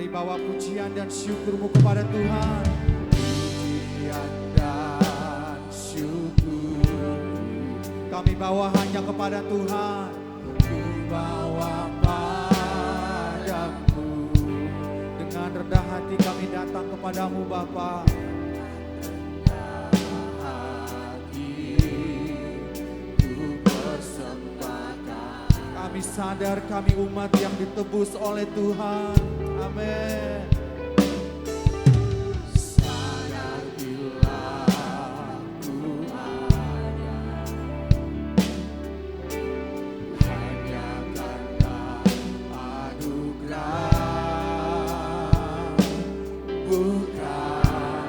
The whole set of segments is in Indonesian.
Mari bawa pujian dan syukurmu kepada Tuhan. Pujian dan syukur kami bawa hanya kepada Tuhan. Ku bawa padamu. Dengan rendah hati kami datang kepadamu Bapa. Kami sadar kami umat yang ditebus oleh Tuhan. Amin. Sadar bila ku ada hanya karena anugerah,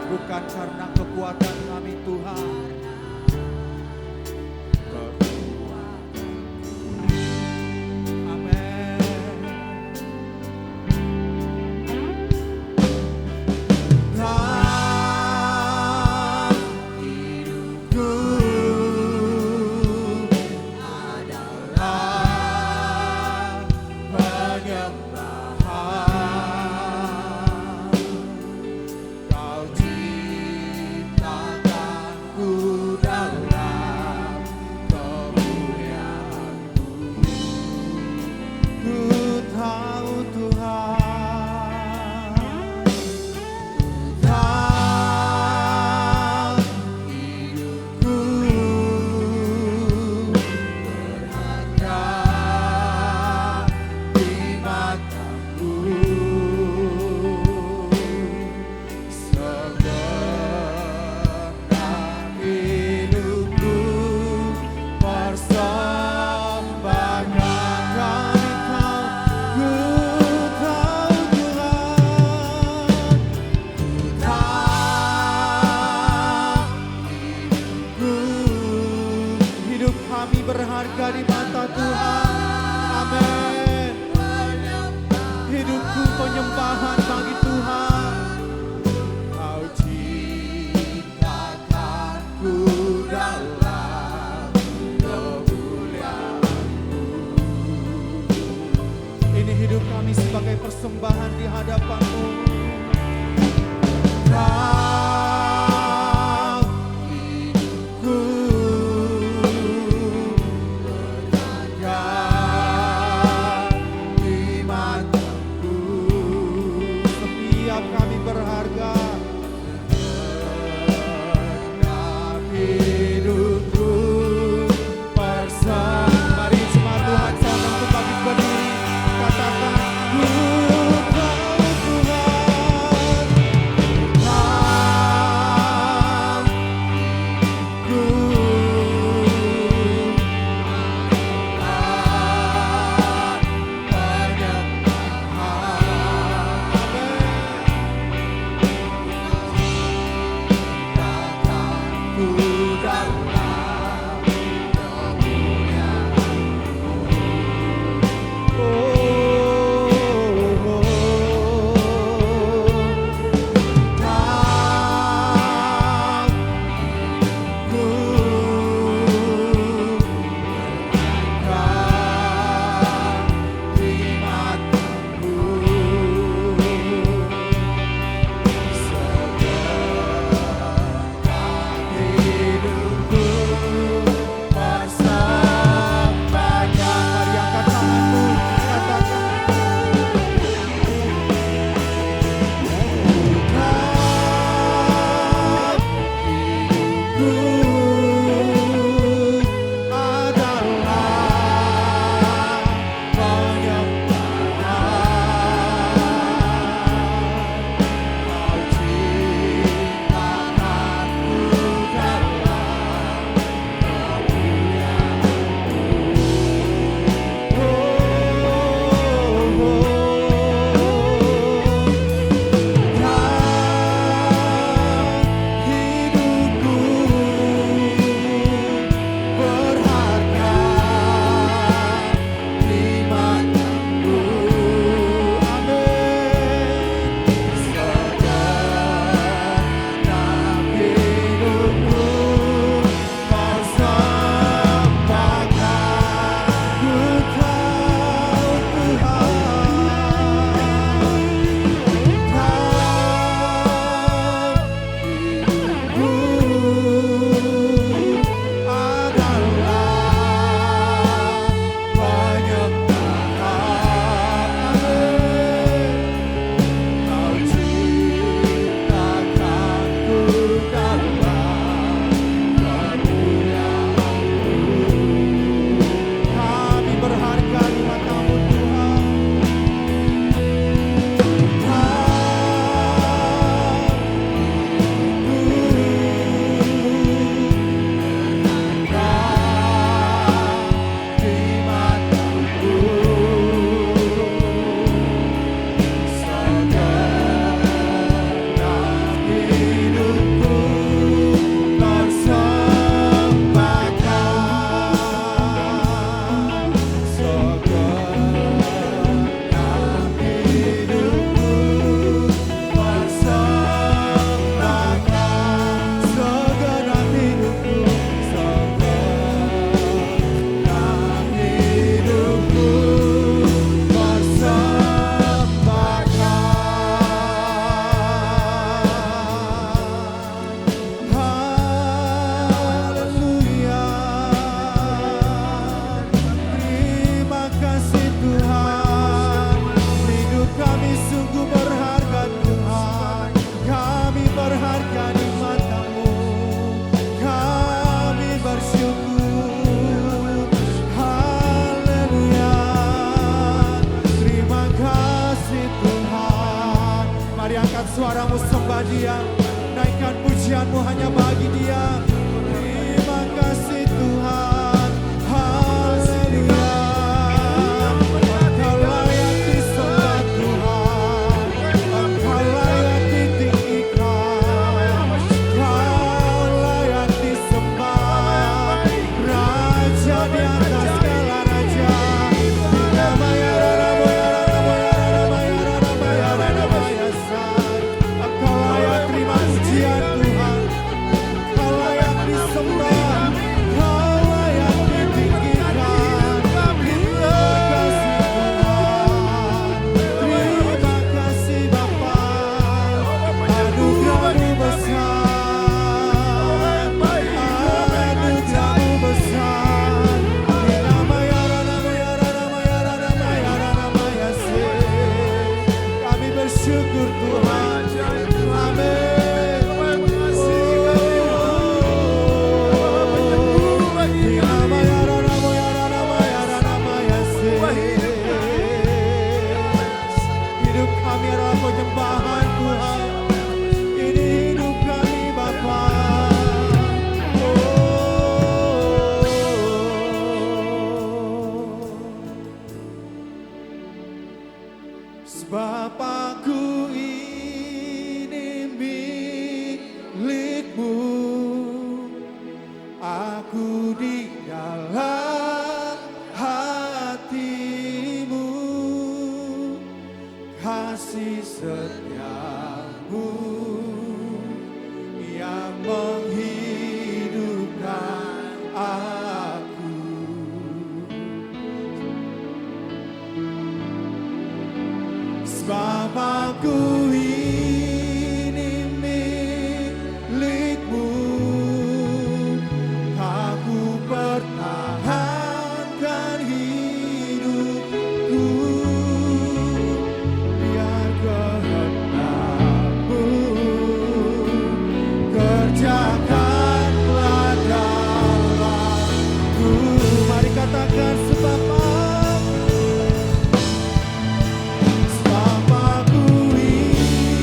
bukan karena kekuatan kami Tuhan. Berharga di mata Tuhan. Amin. Hidupku penyembahan bagi Tuhan. Kau ciptakanku dalam kemuliaan-Mu. Ini hidup kami sebagai persembahan di hadapan-Mu. Angkat suaramu sembah Dia, naikkan pujianmu hanya bagi Dia. Terima kasih Tuhan, haleluya. Engkau layak disembah Tuhan, Engkau layak ditinggikan, Engkau layak disembah, Raja di atas segala raja. Engkau layak terima pujian Tuhan, Engkau layak disembah, Engkau layak ditinggikan. Terima kasih Tuhan, terima kasih Bapa, anugerah-Mu besar, anugerah-Mu besar. Kami bersyukur Tuhan, amin. Hidup kami adalah penyembahan Tuhan, ini hidup kami Bapa. Sebab aku ini milik-Mu, aku di dalam hati-Mu, kasih setia-Mu yang menghidupkan aku. Sebab aku ini milik-Mu, aku pertahankan hidupku, biar kehendak-Mu kerjakanlah dalamku. Mari katakan sebab aku ini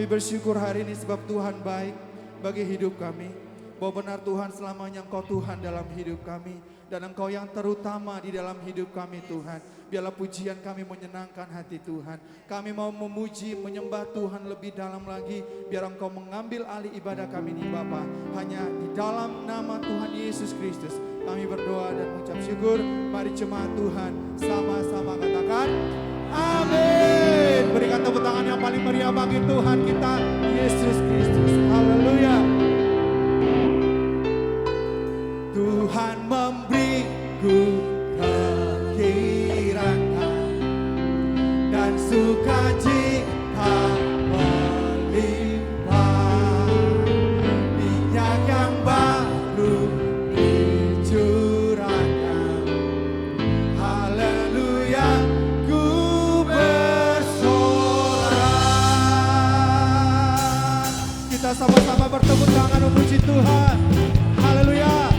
Kami bersyukur hari ini sebab Tuhan baik bagi hidup kami. Bahwa benar Tuhan selamanya Engkau Tuhan dalam hidup kami. Dan Engkau yang terutama di dalam hidup kami Tuhan. Biarlah pujian kami menyenangkan hati Tuhan. Kami mau memuji, menyembah Tuhan lebih dalam lagi. Biar Engkau mengambil alih ibadah kami ini Bapa. Hanya di dalam nama Tuhan Yesus Kristus kami berdoa dan mengucap syukur. Mari jemaat Tuhan sama-sama katakan amin. Berikan tepuk tangan yang paling meriah bagi Tuhan kita Yesus Kristus. Haleluya. Tuhan memberiku kekiratan dan sukacita melimpah, minyak yang baru dicurahkan. Haleluya, ku bersorak. Kita sama-sama bertepuk tangan memuji Tuhan. Haleluya.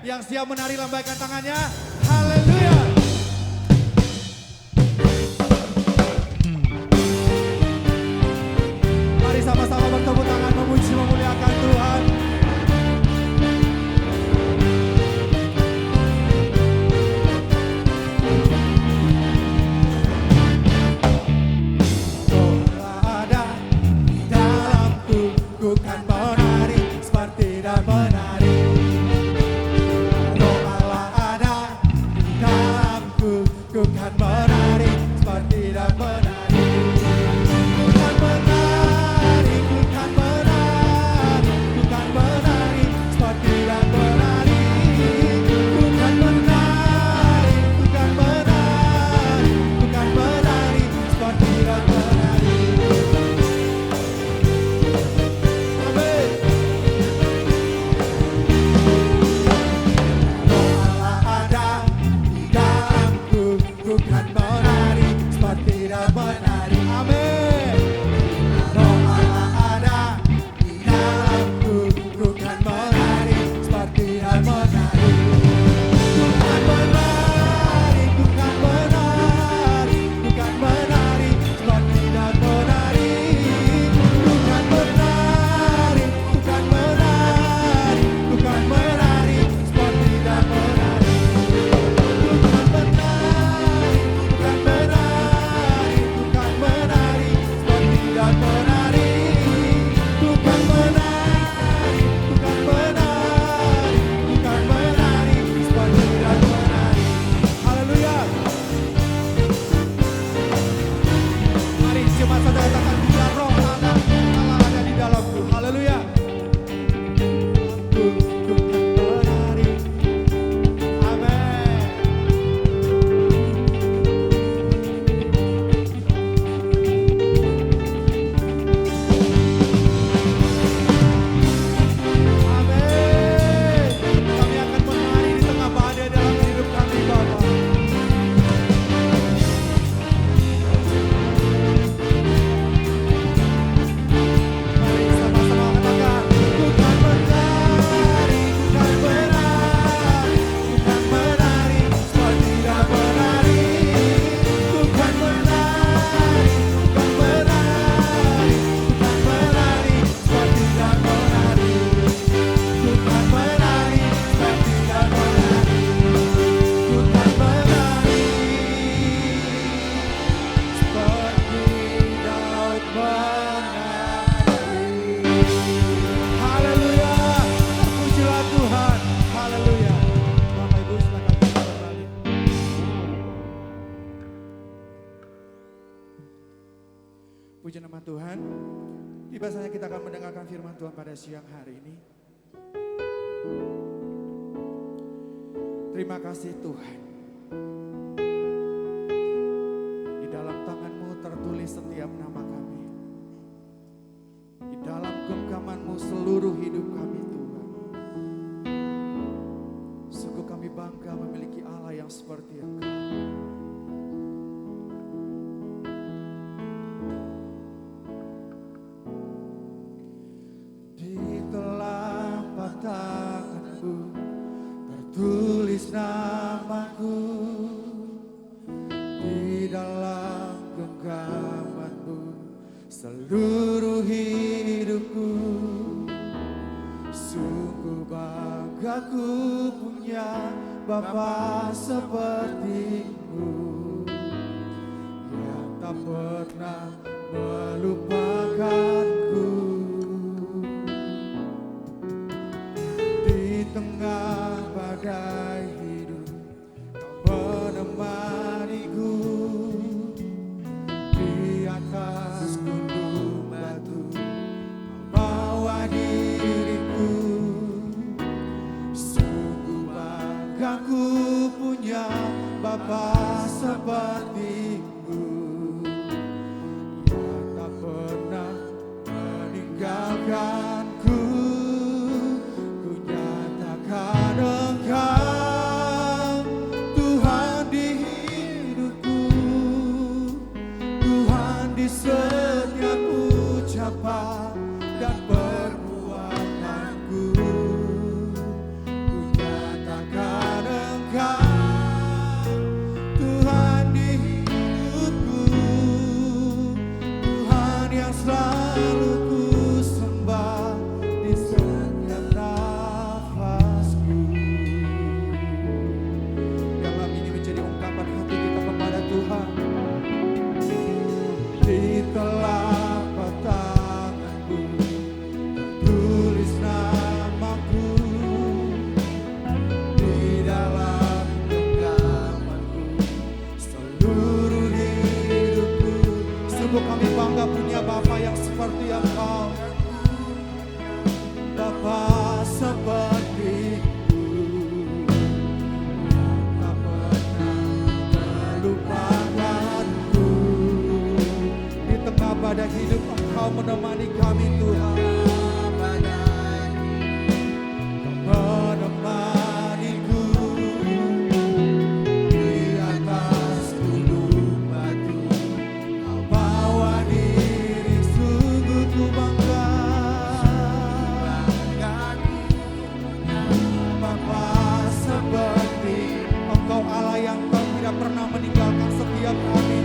Yang siap menari lambaikan tangannya. Haleluya. Mari sama-sama bertepuk tangan memuji memuliakan Tuhan. Puji nama Tuhan. Tiba saatnya kita akan mendengarkan firman Tuhan pada siang hari ini. Terima kasih Tuhan. Di dalam tangan-Mu tertulis setiap nama kami. Di dalam genggaman-Mu seluruh hidup kami Tuhan. Sungguh kami bangga memiliki Allah yang seperti Engkau. Tertulis namaku di dalam genggaman-Mu seluruh hidupku. Sungguh bangga ku punya Bapa seperti-Mu yang tak pernah melupakanku. Di tengah badai hidup Kau menemaniku. Di atas gunung batu Kau bawa diriku. Sungguh bangga ku punya Bapa seperti-Mu yang tak pernah meninggalkanku. Setiap ucapan dan perbuatanku, ku nyatakan Engkau menemani kami Tuhan. Kau menemaniku di atas gunung batu. Kau bawa diri, sungguh ku bangga. Bapa seperti Engkau Allah yang tidak pernah meninggalkan setiap kami.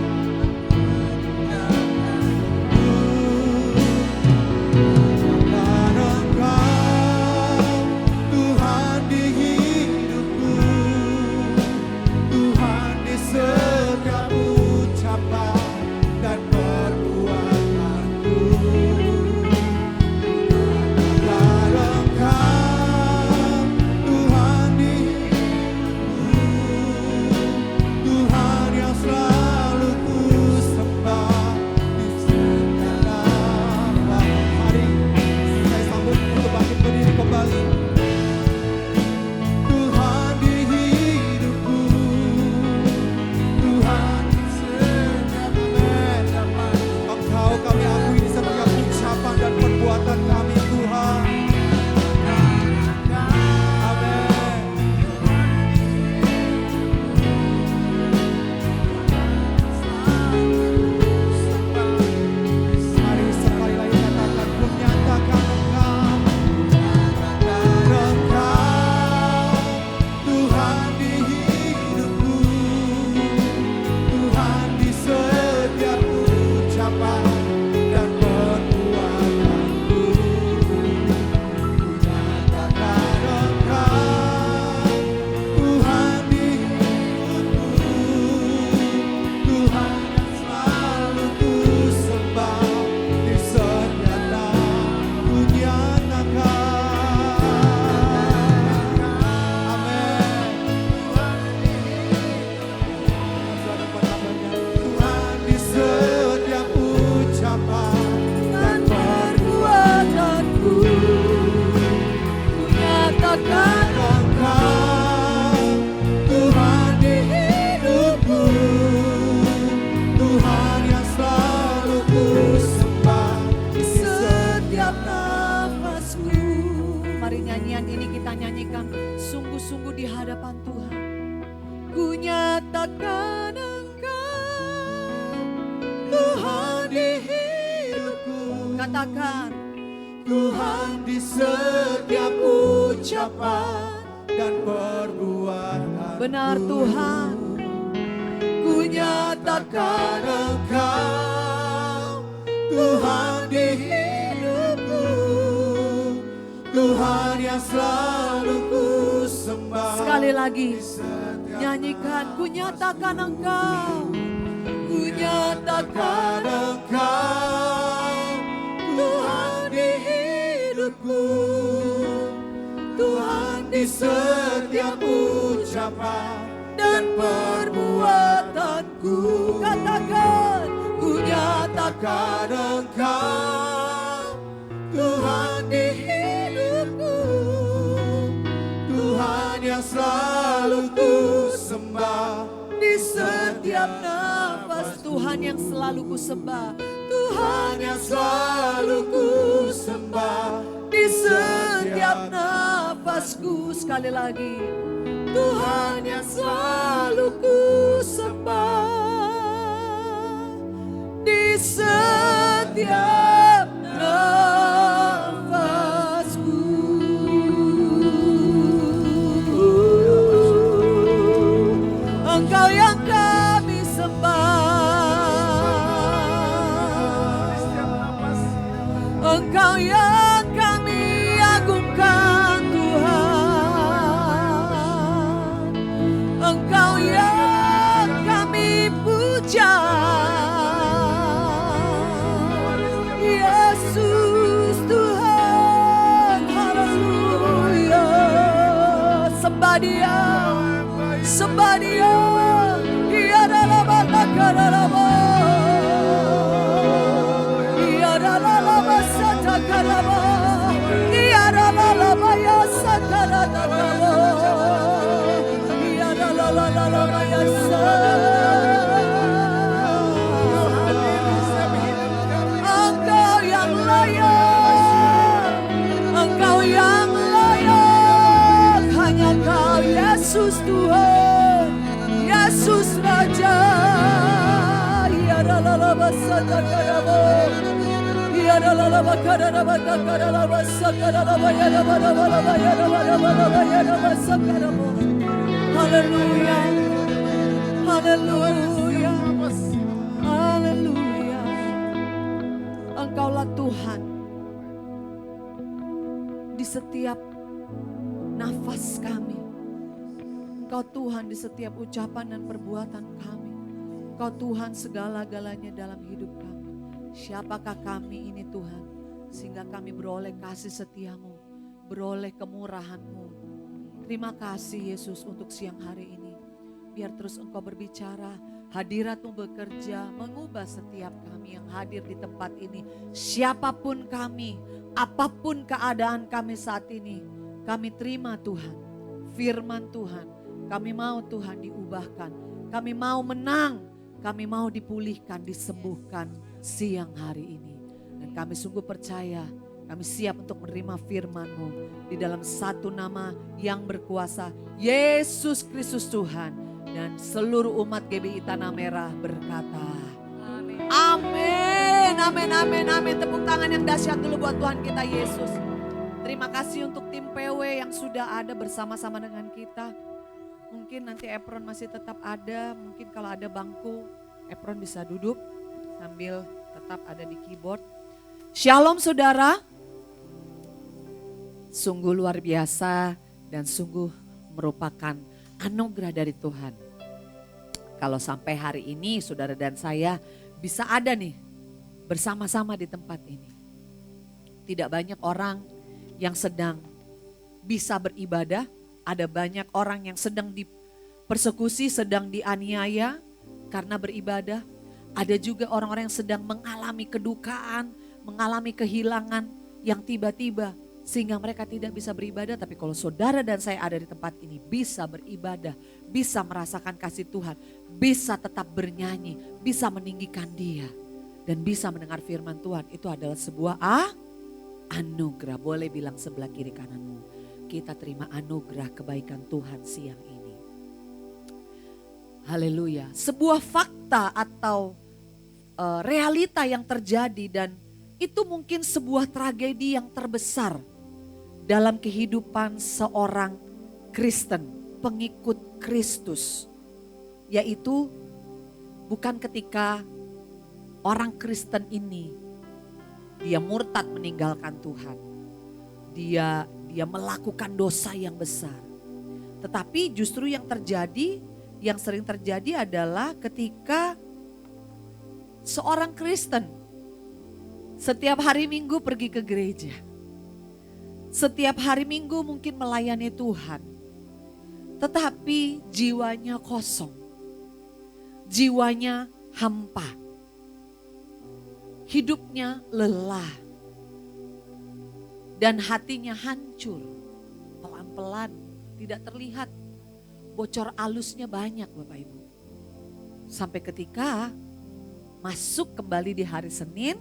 Sungguh-sungguh di hadapan Tuhan, ku nyatakan Engkau Tuhan di hidupku. Katakan, Tuhan di setiap ucapan dan perbuatan. benar Tuhan, ku nyatakan Engkau Tuhan di hidupku, Tuhan yang selalu ku sembah. sekali lagi nyanyikan, ku nyatakan Engkau, ku nyatakan Engkau Tuhan di hidupku, Tuhan di setiap ucapan dan perbuatanku. katakan, ku nyatakan Engkau Tuhan di hidupku, Tuhan yang selalu ku sembah di setiap nafas. Tuhan yang selalu ku sembah, Tuhan yang selalu ku sembah di setiap nafasku. Sekali lagi, Tuhan yang selalu ku sembah di setiap nafasku. Engkau yang kami sembah, Engkau yang kami agungkan Tuhan, Engkau yang kami puja, Yesus Tuhan, haleluya. Sembah Dia, sembah Dia, Dia adalah Batakaraba, Dia adalah Basatakaraba, Dia adalah Bayasatakaraba, Dia adalah Bayasa. Engkau yang Yesus Tuhan, Yesus Raja. Ya la basata karabo, ya la bakara bakara la basakara la ya la ya la basakarabo. Haleluya, haleluya, haleluya. Engkaulah Tuhan di setiap nafas kami. Engkau Tuhan di setiap ucapan dan perbuatan kami. Engkau Tuhan segala-galanya dalam hidup kami. Siapakah kami ini Tuhan? Sehingga kami beroleh kasih setiamu, beroleh kemurahan-Mu. Terima kasih Yesus untuk siang hari ini. Biar terus Engkau berbicara, hadirat-Mu bekerja, mengubah setiap kami yang hadir di tempat ini. Siapapun kami, apapun keadaan kami saat ini, kami terima Tuhan, firman Tuhan. Kami mau Tuhan diubahkan, kami mau menang, kami mau dipulihkan, disembuhkan siang hari ini. Dan kami sungguh percaya, kami siap untuk menerima firman-Mu di dalam satu nama yang berkuasa, Yesus Kristus Tuhan. Dan seluruh umat GBI Tanah Merah berkata, amin, amin, amin, amin. Tepuk tangan yang dahsyat dulu buat Tuhan kita Yesus. Terima kasih untuk tim PW yang sudah ada bersama-sama dengan kita. Mungkin nanti Apron masih tetap ada, mungkin kalau ada bangku, Apron bisa duduk sambil tetap ada di keyboard. Shalom saudara, sungguh luar biasa dan sungguh merupakan anugerah dari Tuhan. Kalau sampai hari ini saudara dan saya bisa ada nih bersama-sama di tempat ini. Tidak banyak orang yang sedang bisa beribadah, ada banyak orang yang sedang dipersekusi, sedang dianiaya karena beribadah. Ada juga orang-orang yang sedang mengalami kedukaan, mengalami kehilangan yang tiba-tiba sehingga mereka tidak bisa beribadah. Tapi kalau saudara dan saya ada di tempat ini bisa beribadah, bisa merasakan kasih Tuhan, bisa tetap bernyanyi, bisa meninggikan Dia dan bisa mendengar firman Tuhan, itu adalah sebuah anugerah. Boleh bilang sebelah kiri kananmu, kita terima anugerah kebaikan Tuhan siang ini. Haleluya. Sebuah fakta atau realita yang terjadi dan itu mungkin sebuah tragedi yang terbesar dalam kehidupan seorang Kristen, pengikut Kristus. Yaitu bukan ketika orang Kristen ini dia murtad meninggalkan Tuhan. Dia melakukan dosa yang besar. Tetapi justru yang sering terjadi adalah ketika seorang Kristen setiap hari Minggu pergi ke gereja. Setiap hari Minggu mungkin melayani Tuhan. Tetapi jiwanya kosong. Jiwanya hampa. Hidupnya lelah. Dan hatinya hancur. Pelan-pelan, tidak terlihat. Bocor alusnya banyak Bapak Ibu. Sampai ketika masuk kembali di hari Senin,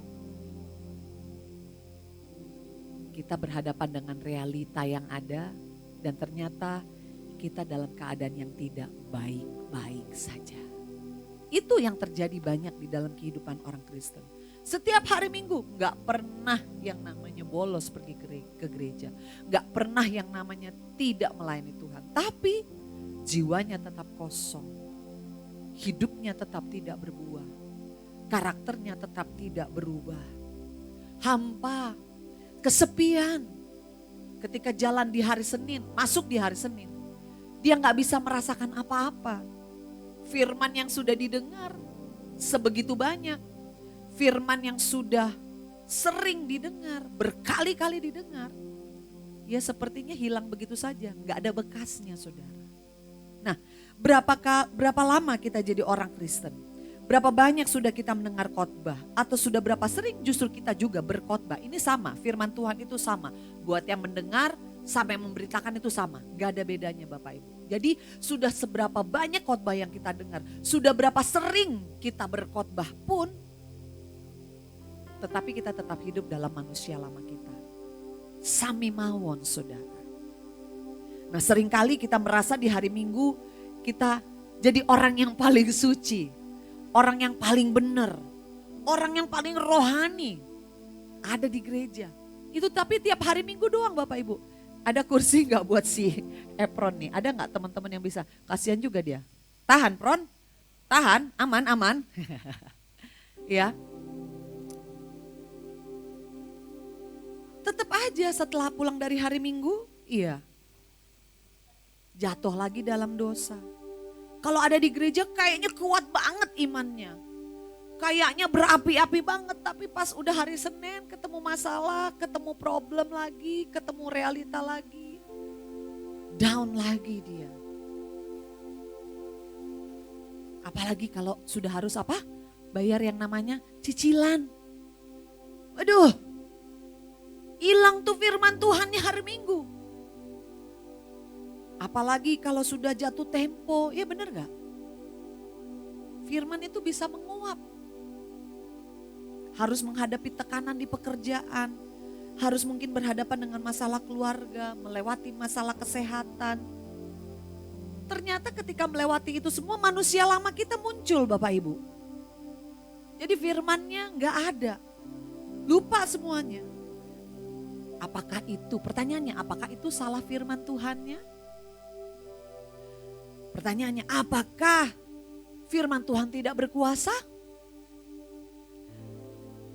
kita berhadapan dengan realita yang ada dan ternyata kita dalam keadaan yang tidak baik-baik saja. Itu yang terjadi banyak di dalam kehidupan orang Kristen. Setiap hari Minggu gak pernah yang namanya bolos pergi ke gereja. Gak pernah yang namanya tidak melayani Tuhan. Tapi jiwanya tetap kosong. Hidupnya tetap tidak berbuah. Karakternya tetap tidak berubah. Hampa, kesepian. Ketika jalan di hari Senin, masuk di hari Senin. Dia gak bisa merasakan apa-apa. Firman yang sudah didengar sebegitu banyak. Firman yang sudah sering didengar, berkali-kali didengar. Ya sepertinya hilang begitu saja, gak ada bekasnya saudara. Nah, berapa lama kita jadi orang Kristen? Berapa banyak sudah kita mendengar khotbah? Atau sudah berapa sering justru kita juga berkhotbah? Ini sama, firman Tuhan itu sama. Buat yang mendengar sampai memberitakan itu sama. Gak ada bedanya Bapak Ibu. Jadi sudah seberapa banyak khotbah yang kita dengar. Sudah berapa sering kita berkhotbah pun. Tetapi kita tetap hidup dalam manusia lama kita. Sami mawon saudara. Nah seringkali kita merasa di hari Minggu kita jadi orang yang paling suci. Orang yang paling benar. Orang yang paling rohani. Ada di gereja. Itu tapi tiap hari Minggu doang Bapak Ibu. Ada kursi gak buat si Efron nih? Ada gak teman-teman yang bisa? Kasihan juga dia. Tahan Pron. Tahan, aman. Ya. Tetap aja setelah pulang dari hari Minggu, iya. Jatuh lagi dalam dosa. Kalau ada di gereja kayaknya kuat banget imannya. Kayaknya berapi-api banget, tapi pas udah hari Senin ketemu masalah, ketemu problem lagi, ketemu realita lagi. Down lagi dia. Apalagi kalau sudah harus apa? Bayar yang namanya cicilan. Aduh, hilang tuh firman Tuhannya hari Minggu. Apalagi kalau sudah jatuh tempo, ya benar gak? Firman itu bisa menguap. Harus menghadapi tekanan di pekerjaan. Harus mungkin berhadapan dengan masalah keluarga, melewati masalah kesehatan. Ternyata ketika melewati itu semua manusia lama kita muncul Bapak Ibu. Jadi firmannya gak ada. Lupa semuanya. Apakah itu, pertanyaannya apakah itu salah firman Tuhannya? Pertanyaannya apakah firman Tuhan tidak berkuasa?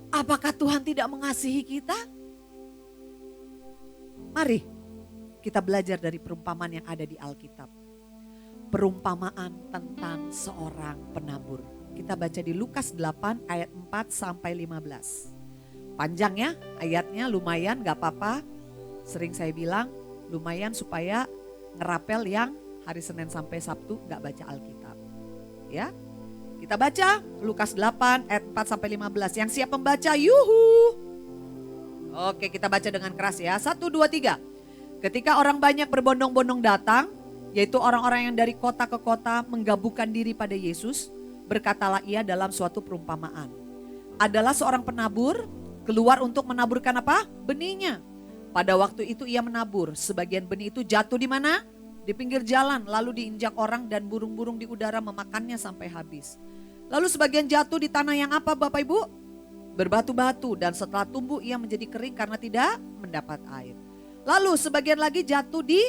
Apakah Tuhan tidak mengasihi kita? Mari kita belajar dari perumpamaan yang ada di Alkitab. Perumpamaan tentang seorang penabur. Kita baca di Lukas 8 ayat 4 sampai 15. Panjang ya ayatnya, lumayan gak apa-apa. Sering saya bilang lumayan supaya ngerapel yang hari Senin sampai Sabtu gak baca Alkitab. Ya, kita baca Lukas 8 ayat 4 sampai 15. Yang siap membaca yuhu. Oke, kita baca dengan keras ya. 1, 2, 3. Ketika orang banyak berbondong-bondong datang, yaitu orang-orang yang dari kota ke kota menggabungkan diri pada Yesus, berkatalah ia dalam suatu perumpamaan. Adalah seorang penabur keluar untuk menaburkan apa? Benihnya. Pada waktu itu ia menabur, sebagian benih itu jatuh di mana? Di pinggir jalan, lalu diinjak orang dan burung-burung di udara memakannya sampai habis. Lalu sebagian jatuh di tanah yang apa Bapak Ibu? Berbatu-batu, dan setelah tumbuh ia menjadi kering karena tidak mendapat air. Lalu sebagian lagi jatuh di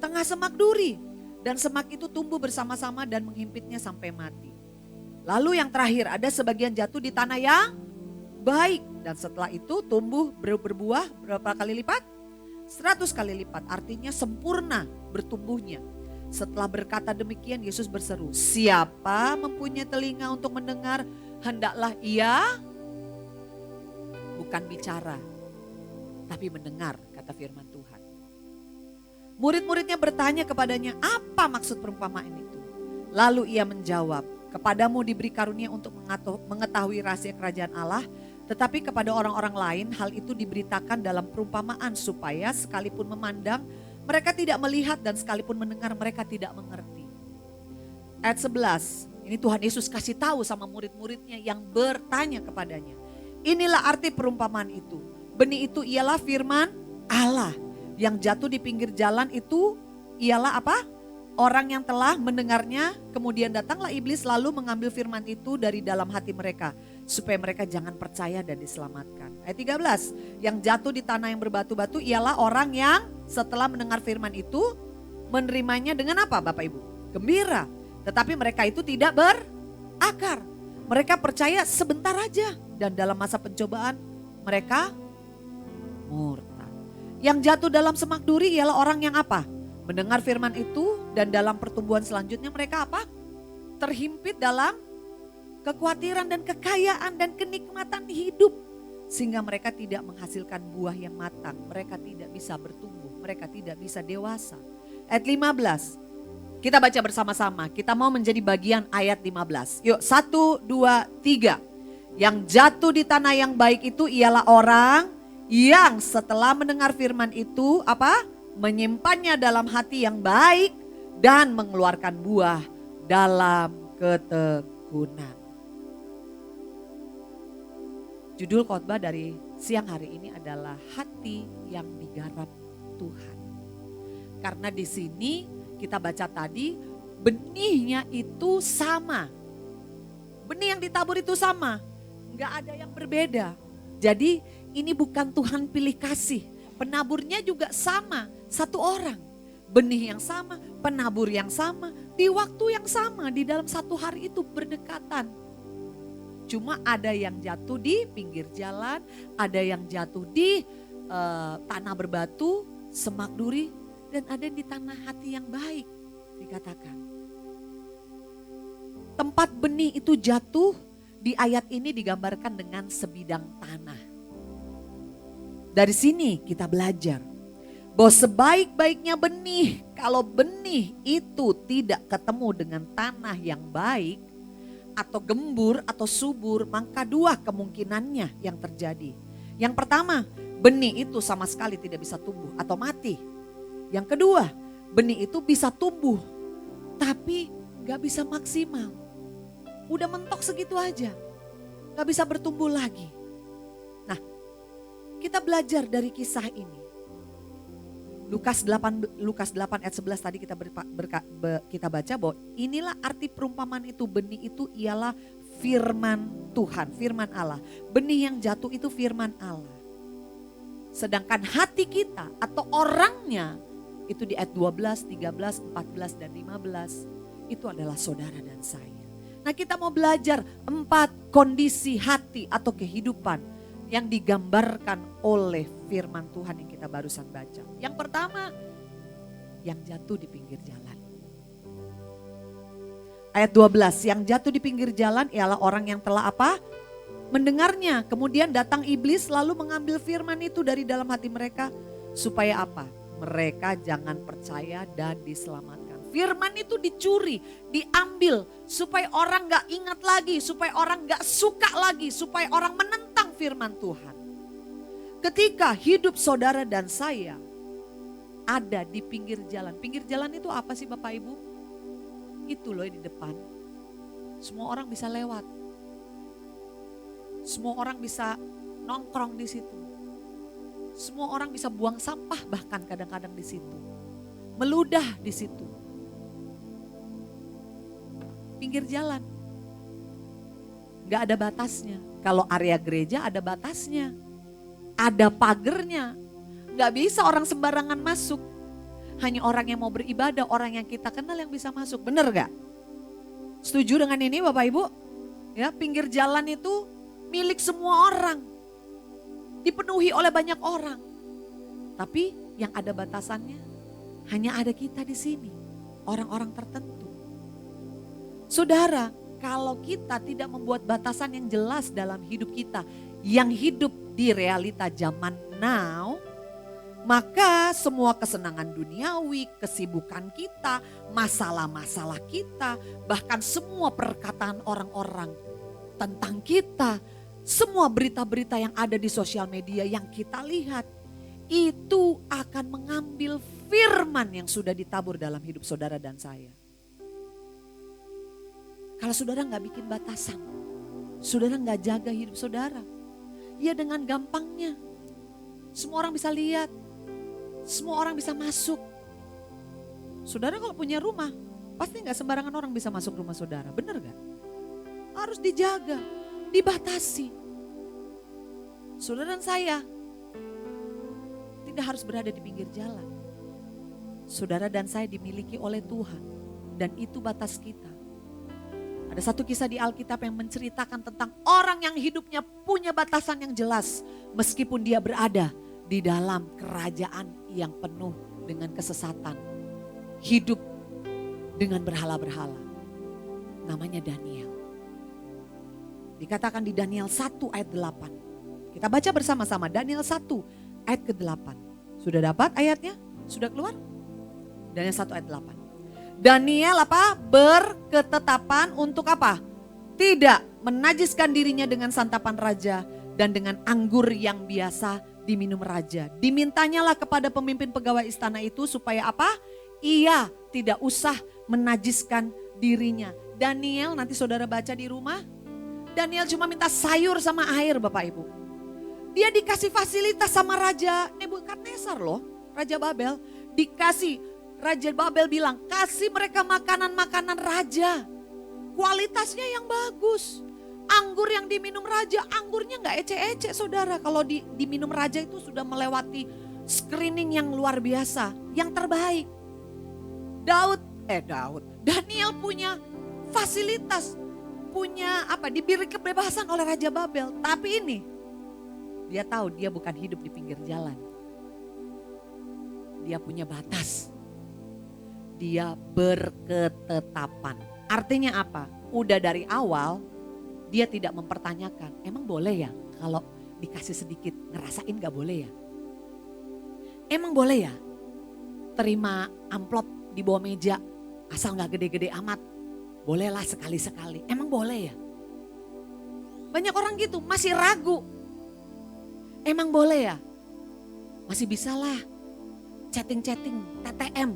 tengah semak duri, dan semak itu tumbuh bersama-sama dan menghimpitnya sampai mati. Lalu yang terakhir ada sebagian jatuh di tanah yang baik, dan setelah itu tumbuh berbuah berapa kali lipat? 100 kali lipat, artinya sempurna bertumbuhnya. Setelah berkata demikian Yesus berseru, siapa mempunyai telinga untuk mendengar, hendaklah ia bukan bicara, tapi mendengar kata firman Tuhan. Murid-muridnya bertanya kepadanya, apa maksud perumpamaan itu? Lalu ia menjawab, kepadamu diberi karunia untuk mengetahui rahasia kerajaan Allah, tetapi kepada orang-orang lain hal itu diberitakan dalam perumpamaan supaya sekalipun memandang mereka tidak melihat dan sekalipun mendengar mereka tidak mengerti. Ayat 11, ini Tuhan Yesus kasih tahu sama murid-muridnya yang bertanya kepadanya. Inilah arti perumpamaan itu. Benih itu ialah firman Allah. Yang jatuh di pinggir jalan itu ialah apa? Orang yang telah mendengarnya, kemudian datanglah iblis lalu mengambil firman itu dari dalam hati mereka. Supaya mereka jangan percaya dan diselamatkan. Ayat 13, yang jatuh di tanah yang berbatu-batu ialah orang yang setelah mendengar firman itu, menerimanya dengan apa Bapak Ibu? Gembira. Tetapi mereka itu tidak berakar. Mereka percaya sebentar aja. Dan dalam masa pencobaan mereka murtad. Yang jatuh dalam semak duri ialah orang yang apa? Mendengar firman itu dan dalam pertumbuhan selanjutnya mereka apa? Terhimpit dalam kekhawatiran dan kekayaan dan kenikmatan hidup. Sehingga mereka tidak menghasilkan buah yang matang. Mereka tidak bisa bertumbuh, mereka tidak bisa dewasa. Ayat 15, kita baca bersama-sama. Kita mau menjadi bagian ayat 15. Yuk 1, 2, 3. Yang jatuh di tanah yang baik itu ialah orang yang setelah mendengar firman itu apa? Menyimpannya dalam hati yang baik dan mengeluarkan buah dalam ketekunan. Judul khotbah dari siang hari ini adalah hati yang digarap Tuhan. Karena di sini kita baca tadi benihnya itu sama. Benih yang ditabur itu sama. Enggak ada yang berbeda. Jadi ini bukan Tuhan pilih kasih. Penaburnya juga sama, satu orang. Benih yang sama, penabur yang sama, di waktu yang sama, di dalam satu hari itu berdekatan. Cuma ada yang jatuh di pinggir jalan, ada yang jatuh di tanah berbatu, semak duri, dan ada di tanah hati yang baik, dikatakan. Tempat benih itu jatuh di ayat ini digambarkan dengan sebidang tanah. Dari sini kita belajar bahwa sebaik-baiknya benih, kalau benih itu tidak ketemu dengan tanah yang baik, atau gembur atau subur, maka dua kemungkinannya yang terjadi. Yang pertama, benih itu sama sekali tidak bisa tumbuh atau mati. Yang kedua, benih itu bisa tumbuh, tapi gak bisa maksimal. Udah mentok segitu aja, gak bisa bertumbuh lagi. Nah, kita belajar dari kisah ini. Lukas 8 ayat 11 tadi kita baca bahwa inilah arti perumpamaan itu. Benih itu ialah firman Tuhan, firman Allah. Benih yang jatuh itu firman Allah. Sedangkan hati kita atau orangnya itu di ayat 12, 13, 14 dan 15 itu adalah saudara dan saya. Nah, kita mau belajar 4 kondisi hati atau kehidupan yang digambarkan oleh firman Tuhan yang kita barusan baca. Yang pertama, yang jatuh di pinggir jalan. Ayat 12, yang jatuh di pinggir jalan ialah orang yang telah apa? Mendengarnya. Kemudian datang iblis lalu mengambil firman itu dari dalam hati mereka. Supaya apa? Mereka jangan percaya dan diselamatkan. Firman itu dicuri, diambil supaya orang gak ingat lagi, supaya orang gak suka lagi, supaya orang menentang firman Tuhan. Ketika hidup saudara dan saya ada di pinggir jalan. Pinggir jalan itu apa sih Bapak Ibu? Itu loh di depan. Semua orang bisa lewat. Semua orang bisa nongkrong di situ. Semua orang bisa buang sampah bahkan kadang-kadang di situ. Meludah di situ. Pinggir jalan. Gak ada batasnya. Kalau area gereja ada batasnya. Ada pagernya. Gak bisa orang sembarangan masuk. Hanya orang yang mau beribadah, orang yang kita kenal yang bisa masuk. Bener gak? Setuju dengan ini Bapak Ibu? Ya, pinggir jalan itu milik semua orang. Dipenuhi oleh banyak orang. Tapi yang ada batasannya hanya ada kita di sini. Orang-orang tertentu. Saudara, kalau kita tidak membuat batasan yang jelas dalam hidup kita, yang hidup di realita zaman now, maka semua kesenangan duniawi, kesibukan kita, masalah-masalah kita, bahkan semua perkataan orang-orang tentang kita, semua berita-berita yang ada di sosial media yang kita lihat, itu akan mengambil firman yang sudah ditabur dalam hidup saudara dan saya. Kalau saudara gak bikin batasan, saudara gak jaga hidup saudara, ya dengan gampangnya semua orang bisa lihat, semua orang bisa masuk. Saudara kalau punya rumah, pasti gak sembarangan orang bisa masuk rumah saudara, benar gak? Harus dijaga, dibatasi. Saudara dan saya tidak harus berada di pinggir jalan. Saudara dan saya dimiliki oleh Tuhan dan itu batas kita. Ada satu kisah di Alkitab yang menceritakan tentang orang yang hidupnya punya batasan yang jelas. Meskipun dia berada di dalam kerajaan yang penuh dengan kesesatan. Hidup dengan berhala-berhala. Namanya Daniel. Dikatakan di Daniel 1 ayat 8. Kita baca bersama-sama Daniel 1 ayat ke-8. Sudah dapat ayatnya? Sudah keluar? Daniel 1 ayat 8. Daniel apa? Berketetapan untuk apa? Tidak menajiskan dirinya dengan santapan raja dan dengan anggur yang biasa diminum raja. Dimintanyalah kepada pemimpin pegawai istana itu supaya apa? Ia tidak usah menajiskan dirinya. Daniel nanti saudara baca di rumah. Daniel cuma minta sayur sama air Bapak Ibu. Dia dikasih fasilitas sama Raja Nebukadnezar loh, Raja Babel. Dikasih, Raja Babel bilang kasih mereka makanan-makanan raja. Kualitasnya yang bagus. Anggur yang diminum raja, anggurnya gak ecek-ecek saudara. Kalau diminum raja itu sudah melewati screening yang luar biasa, yang terbaik. Daniel punya fasilitas, punya diberi kebebasan oleh Raja Babel. Tapi ini, dia tahu dia bukan hidup di pinggir jalan. Dia punya batas. Dia berketetapan. Artinya apa? Udah dari awal dia tidak mempertanyakan, emang boleh ya kalau dikasih sedikit ngerasain gak boleh ya? Emang boleh ya terima amplop di bawah meja asal gak gede-gede amat? Bolehlah sekali-sekali, emang boleh ya? Banyak orang gitu masih ragu. Emang boleh ya? Masih bisalah chatting-chatting, TTM.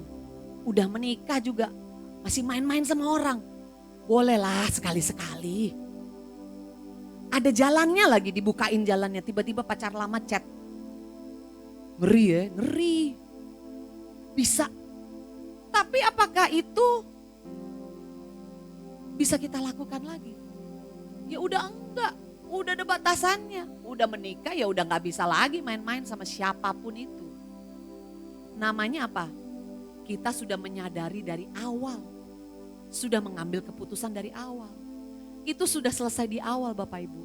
Udah menikah juga masih main-main sama orang. Bolehlah sekali-sekali. Ada jalannya lagi, dibukain jalannya, tiba-tiba pacar lama chat. Ngeri ya, ngeri. Bisa. Tapi apakah itu bisa kita lakukan lagi? Ya udah enggak, udah ada batasannya. Udah menikah ya udah gak bisa lagi main-main sama siapapun itu. Namanya apa? Kita sudah menyadari dari awal. Sudah mengambil keputusan dari awal. Itu sudah selesai di awal Bapak Ibu.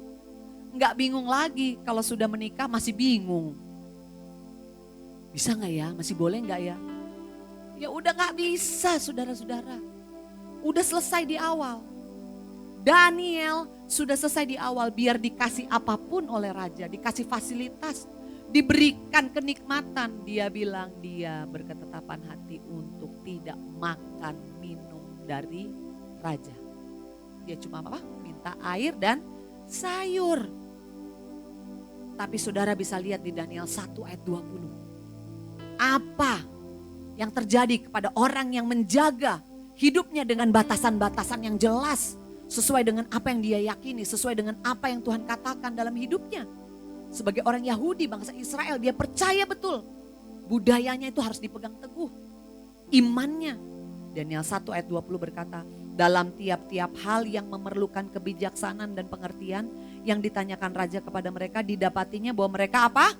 Enggak bingung lagi kalau sudah menikah masih bingung. Bisa gak ya? Masih boleh gak ya? Ya udah gak bisa saudara-saudara. Udah selesai di awal. Daniel sudah selesai di awal biar dikasih apapun oleh raja. Dikasih fasilitas. Diberikan kenikmatan. Dia bilang dia berketetapan hati untuk tidak makan minum dari raja. Dia cuma minta air dan sayur. Tapi saudara bisa lihat di Daniel 1 ayat 20. Apa yang terjadi kepada orang yang menjaga hidupnya dengan batasan-batasan yang jelas. Sesuai dengan apa yang dia yakini, sesuai dengan apa yang Tuhan katakan dalam hidupnya. Sebagai orang Yahudi, bangsa Israel, dia percaya betul. Budayanya itu harus dipegang teguh. Imannya. Daniel 1 ayat 20 berkata, dalam tiap-tiap hal yang memerlukan kebijaksanaan dan pengertian yang ditanyakan raja kepada mereka, didapatinya bahwa mereka apa?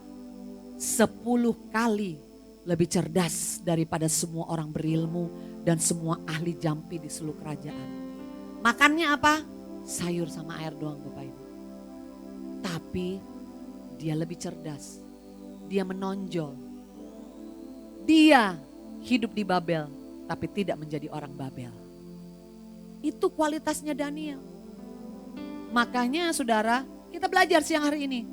10 kali lebih cerdas daripada semua orang berilmu dan semua ahli jampi di seluruh kerajaan. Makannya apa? Sayur sama air doang Bapak Ibu. Tapi dia lebih cerdas. Dia menonjol. Dia hidup di Babel tapi tidak menjadi orang Babel. Itu kualitasnya Daniel. Makanya saudara, kita belajar siang hari ini.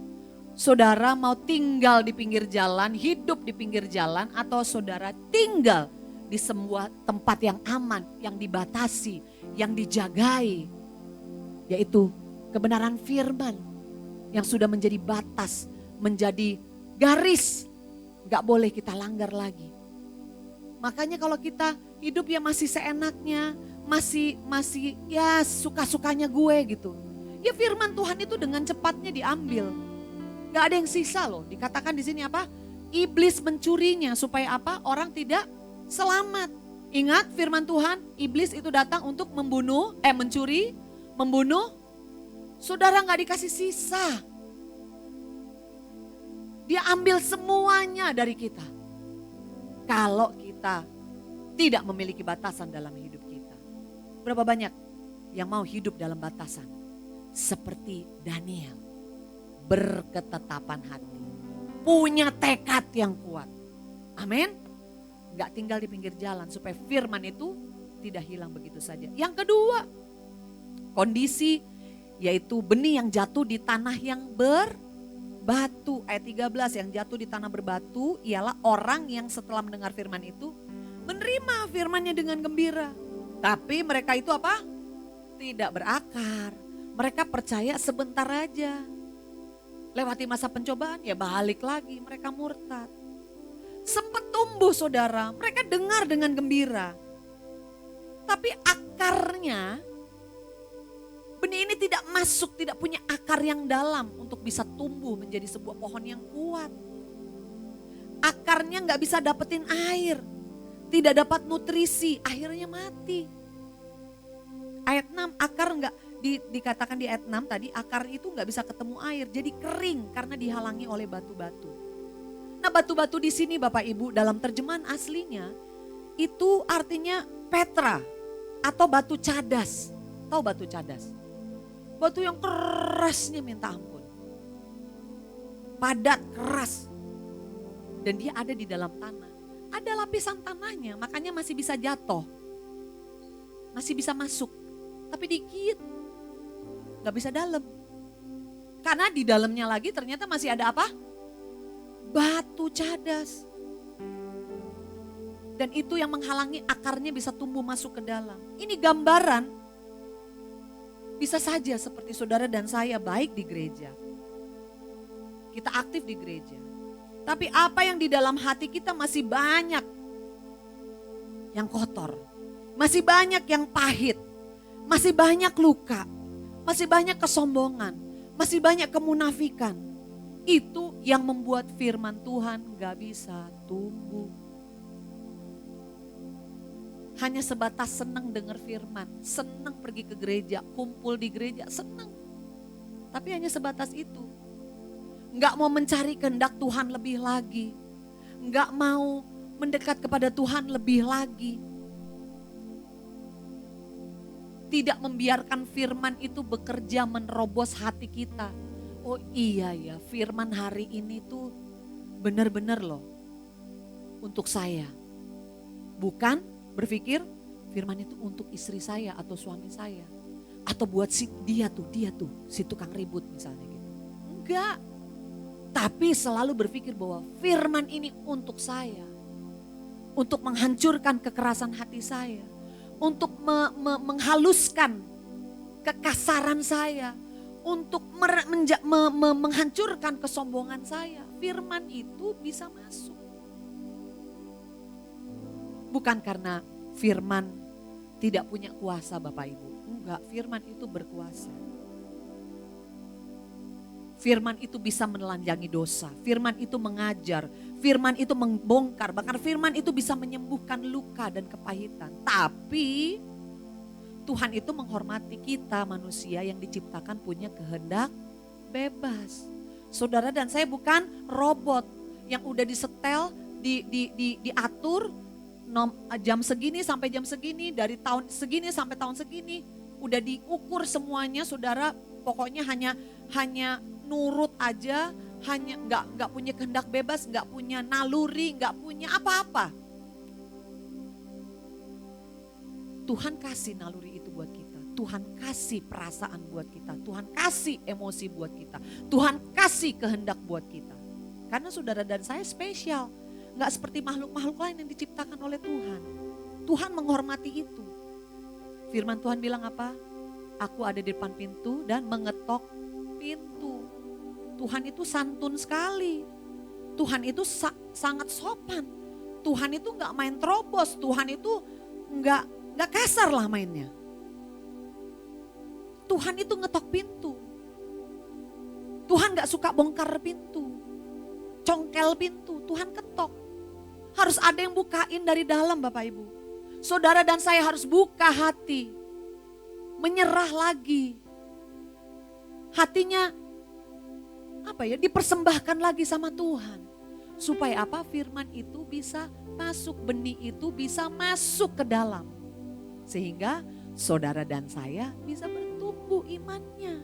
Saudara mau tinggal di pinggir jalan, hidup di pinggir jalan, atau saudara tinggal di sebuah tempat yang aman, yang dibatasi, yang dijagai. Yaitu kebenaran firman yang sudah menjadi batas, menjadi garis. Gak boleh kita langgar lagi. Makanya kalau kita hidup ya masih seenaknya, masih ya suka-sukanya gue gitu. Ya firman Tuhan itu dengan cepatnya diambil. Gak ada yang sisa loh. Dikatakan di sini apa? Iblis mencurinya supaya apa? Orang tidak selamat. Ingat firman Tuhan, iblis itu datang untuk mencuri, membunuh. Saudara gak dikasih sisa. Dia ambil semuanya dari kita. Kalau kita tidak memiliki batasan dalam hidup kita. Berapa banyak yang mau hidup dalam batasan? Seperti Daniel. Berketetapan hati. Punya tekad yang kuat. Amin. Gak tinggal di pinggir jalan supaya firman itu tidak hilang begitu saja. Yang kedua, kondisi yaitu benih yang jatuh di tanah yang berbatu. Ayat 13, yang jatuh di tanah berbatu ialah orang yang setelah mendengar firman itu menerima firmannya dengan gembira. Tapi mereka itu apa? Tidak berakar. Mereka percaya sebentar aja. Lewati masa pencobaan ya balik lagi, mereka murtad. Sempat tumbuh saudara, mereka dengar dengan gembira. Tapi akarnya, benih ini tidak masuk, tidak punya akar yang dalam untuk bisa tumbuh menjadi sebuah pohon yang kuat. Akarnya gak bisa dapetin air. tidak dapat nutrisi, akhirnya mati. Ayat 6, akar enggak, dikatakan di ayat 6 tadi, akar itu enggak bisa ketemu air, jadi kering karena dihalangi oleh batu-batu. Nah, batu-batu di sini Bapak Ibu dalam terjemahan aslinya itu artinya petra atau batu cadas. Tahu batu cadas? Batu yang kerasnya minta ampun. Padat, keras. Dan dia ada di dalam tanah. Ada lapisan tanahnya, makanya masih bisa jatuh. Masih bisa masuk. Tapi dikit. Gak bisa dalam. Karena di dalamnya lagi ternyata masih ada apa? Batu cadas. Dan itu yang menghalangi akarnya bisa tumbuh masuk ke dalam. Ini gambaran bisa saja seperti saudara dan saya baik di gereja. Kita aktif di gereja. Tapi apa yang di dalam hati kita masih banyak yang kotor. Masih banyak yang pahit. Masih banyak luka. Masih banyak kesombongan. Masih banyak kemunafikan. Itu yang membuat firman Tuhan gak bisa tumbuh. Hanya sebatas senang dengar firman, senang pergi ke gereja, kumpul di gereja, senang. Tapi hanya sebatas itu. Enggak mau mencari kehendak Tuhan lebih lagi. Enggak mau mendekat kepada Tuhan lebih lagi. Tidak membiarkan firman itu bekerja menerobos hati kita. Oh iya ya, firman hari ini tuh benar-benar loh untuk saya. Bukan berpikir firman itu untuk istri saya atau suami saya. Atau buat dia tuh, si tukang ribut misalnya gitu. Enggak. Tapi selalu berpikir bahwa firman ini untuk saya. Untuk menghancurkan kekerasan hati saya. Untuk menghaluskan kekasaran saya. Untuk menghancurkan kesombongan saya. Firman itu bisa masuk. Bukan karena firman tidak punya kuasa Bapak Ibu. Enggak, firman itu berkuasa. Firman itu bisa menelanjangi dosa. Firman itu mengajar. Firman itu membongkar. Bahkan firman itu bisa menyembuhkan luka dan kepahitan. Tapi Tuhan itu menghormati kita manusia yang diciptakan punya kehendak bebas. Saudara dan saya bukan robot yang udah disetel, diatur jam segini sampai jam segini, dari tahun segini sampai tahun segini. Udah diukur semuanya saudara, pokoknya hanya nurut aja, hanya nggak punya kehendak bebas, nggak punya naluri, nggak punya apa-apa. Tuhan kasih naluri itu buat kita. Tuhan kasih perasaan buat kita. Tuhan kasih emosi buat kita. Tuhan kasih kehendak buat kita. Karena saudara dan saya spesial. Nggak seperti makhluk-makhluk lain yang diciptakan oleh Tuhan. Tuhan menghormati itu. Firman Tuhan bilang apa? Aku ada di depan pintu dan mengetok pintu. Tuhan itu santun sekali. Tuhan itu sangat sopan. Tuhan itu nggak main terobos. Tuhan itu nggak kasar lah mainnya. Tuhan itu ngetok pintu. Tuhan nggak suka bongkar pintu, congkel pintu. Tuhan ketok. Harus ada yang bukain dari dalam Bapak Ibu. Saudara dan saya harus buka hati. Menyerah lagi. Hatinya dipersembahkan lagi sama Tuhan. Supaya apa? Firman itu bisa masuk, benih itu bisa masuk ke dalam. Sehingga saudara dan saya bisa bertumbuh imannya.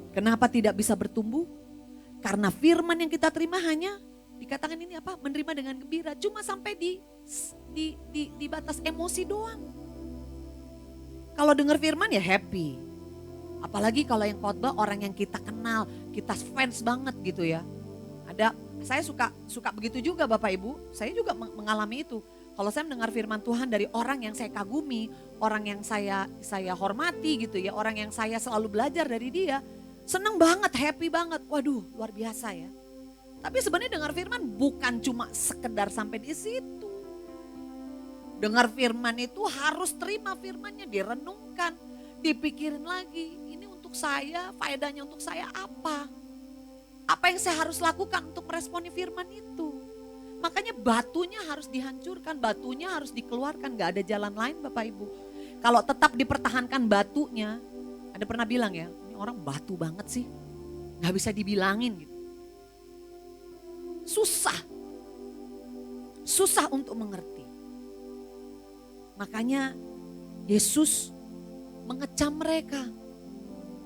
Kenapa tidak bisa bertumbuh? Karena firman yang kita terima hanya dikatakan ini apa? Menerima dengan gembira. Cuma sampai di batas emosi doang. Kalau dengar firman ya happy. Apalagi kalau yang khotbah orang yang kita kenal, kita fans banget gitu ya. Saya suka begitu juga Bapak Ibu. Saya juga mengalami itu. Kalau saya mendengar firman Tuhan dari orang yang saya kagumi, orang yang saya hormati gitu ya, orang yang saya selalu belajar dari dia, seneng banget, happy banget. Waduh, luar biasa ya. Tapi sebenarnya dengar firman bukan cuma sekedar sampai di situ. Dengar firman itu harus terima firmannya, direnungkan, dipikirin lagi. Ini untuk saya, faedahnya untuk saya apa? Apa yang saya harus lakukan untuk meresponi firman itu? Makanya batunya harus dihancurkan, batunya harus dikeluarkan, gak ada jalan lain Bapak Ibu. Kalau tetap dipertahankan batunya, ada pernah bilang ya, ini orang batu banget sih, gak bisa dibilangin gitu. Susah untuk mengerti. Makanya Yesus mengecam mereka.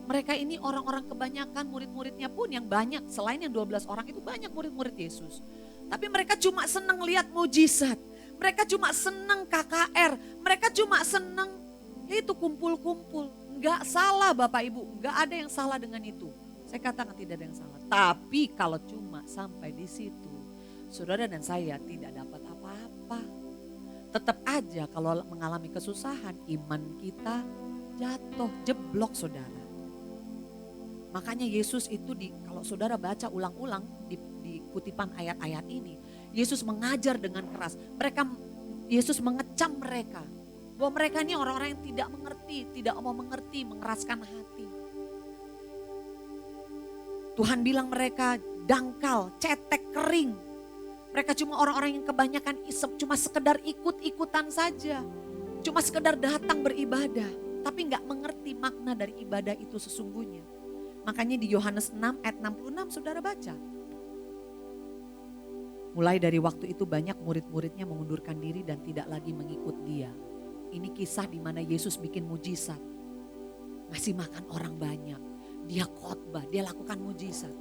Mereka ini orang-orang kebanyakan, murid-muridnya pun yang banyak, selain yang 12 orang itu banyak murid-murid Yesus. Tapi mereka cuma senang lihat mujizat. Mereka cuma senang KKR. Mereka cuma senang itu kumpul-kumpul. Enggak salah Bapak Ibu, enggak ada yang salah dengan itu. Saya katakan tidak ada yang salah. Tapi kalau cuma sampai di situ, saudara dan saya tidak dapat apa-apa. Tetap aja kalau mengalami kesusahan, iman kita jatuh, jeblok saudara. Makanya Yesus itu kalau saudara baca ulang-ulang di kutipan ayat-ayat ini, Yesus mengajar dengan keras. Yesus mengecam mereka. Bahwa mereka ini orang-orang yang tidak mengerti, tidak mau mengerti, mengeraskan hati. Tuhan bilang mereka dangkal, cetek, kering. Mereka cuma orang-orang yang kebanyakan cuma sekedar ikut-ikutan saja. Cuma sekedar datang beribadah. Tapi gak mengerti makna dari ibadah itu sesungguhnya. Makanya di Yohanes 6 ayat 66 saudara baca. Mulai dari waktu itu banyak murid-muridnya mengundurkan diri dan tidak lagi mengikut dia. Ini kisah di mana Yesus bikin mujizat. Ngasih makan orang banyak. Dia khotbah, dia lakukan mujizat.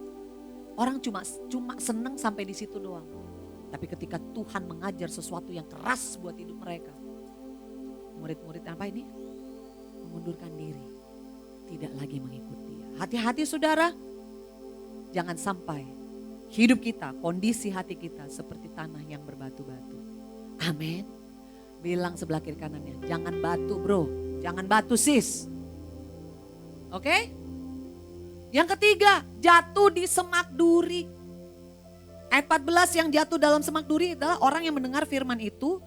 Orang cuma senang sampai di situ doang. Tapi ketika Tuhan mengajar sesuatu yang keras buat hidup mereka. Murid-murid apa ini? Mengundurkan diri. Tidak lagi mengikut dia. Hati-hati saudara. Jangan sampai hidup kita, kondisi hati kita seperti tanah yang berbatu-batu. Amin. Bilang sebelah kiri kanannya, jangan batu bro, jangan batu sis. Oke? Yang ketiga, jatuh di semak duri. Ayat 14 yang jatuh dalam semak duri adalah orang yang mendengar firman itu,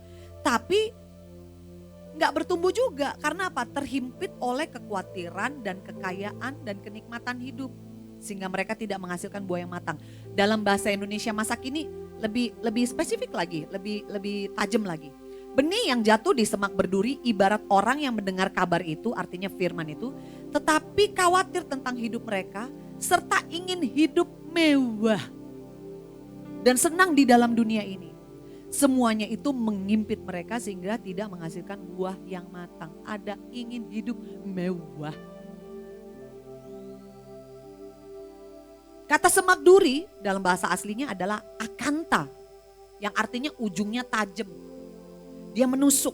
tapi gak bertumbuh juga. Karena apa? Terhimpit oleh kekhawatiran dan kekayaan dan kenikmatan hidup. Sehingga mereka tidak menghasilkan buah yang matang. Dalam bahasa Indonesia masa kini lebih spesifik lagi, lebih tajam lagi. Benih yang jatuh di semak berduri ibarat orang yang mendengar kabar itu, artinya firman itu, tetapi khawatir tentang hidup mereka, serta ingin hidup mewah dan senang di dalam dunia ini. Semuanya itu mengimpit mereka sehingga tidak menghasilkan buah yang matang. Ada ingin hidup mewah. Kata semak duri dalam bahasa aslinya adalah akanta, yang artinya ujungnya tajam. Dia menusuk.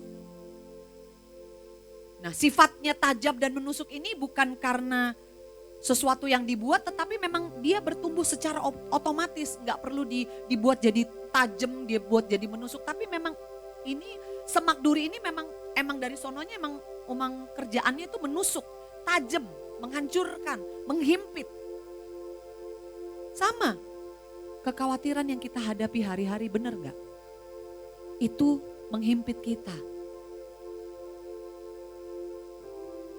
Nah, sifatnya tajam dan menusuk ini bukan karena sesuatu yang dibuat, tetapi memang dia bertumbuh secara otomatis. Gak perlu dibuat jadi tajam, dia buat jadi menusuk. Tapi memang ini semak duri ini emang dari sononya emang kerjaannya itu menusuk, tajam, menghancurkan, menghimpit. Sama, kekhawatiran yang kita hadapi hari-hari benar gak? Itu menghimpit kita.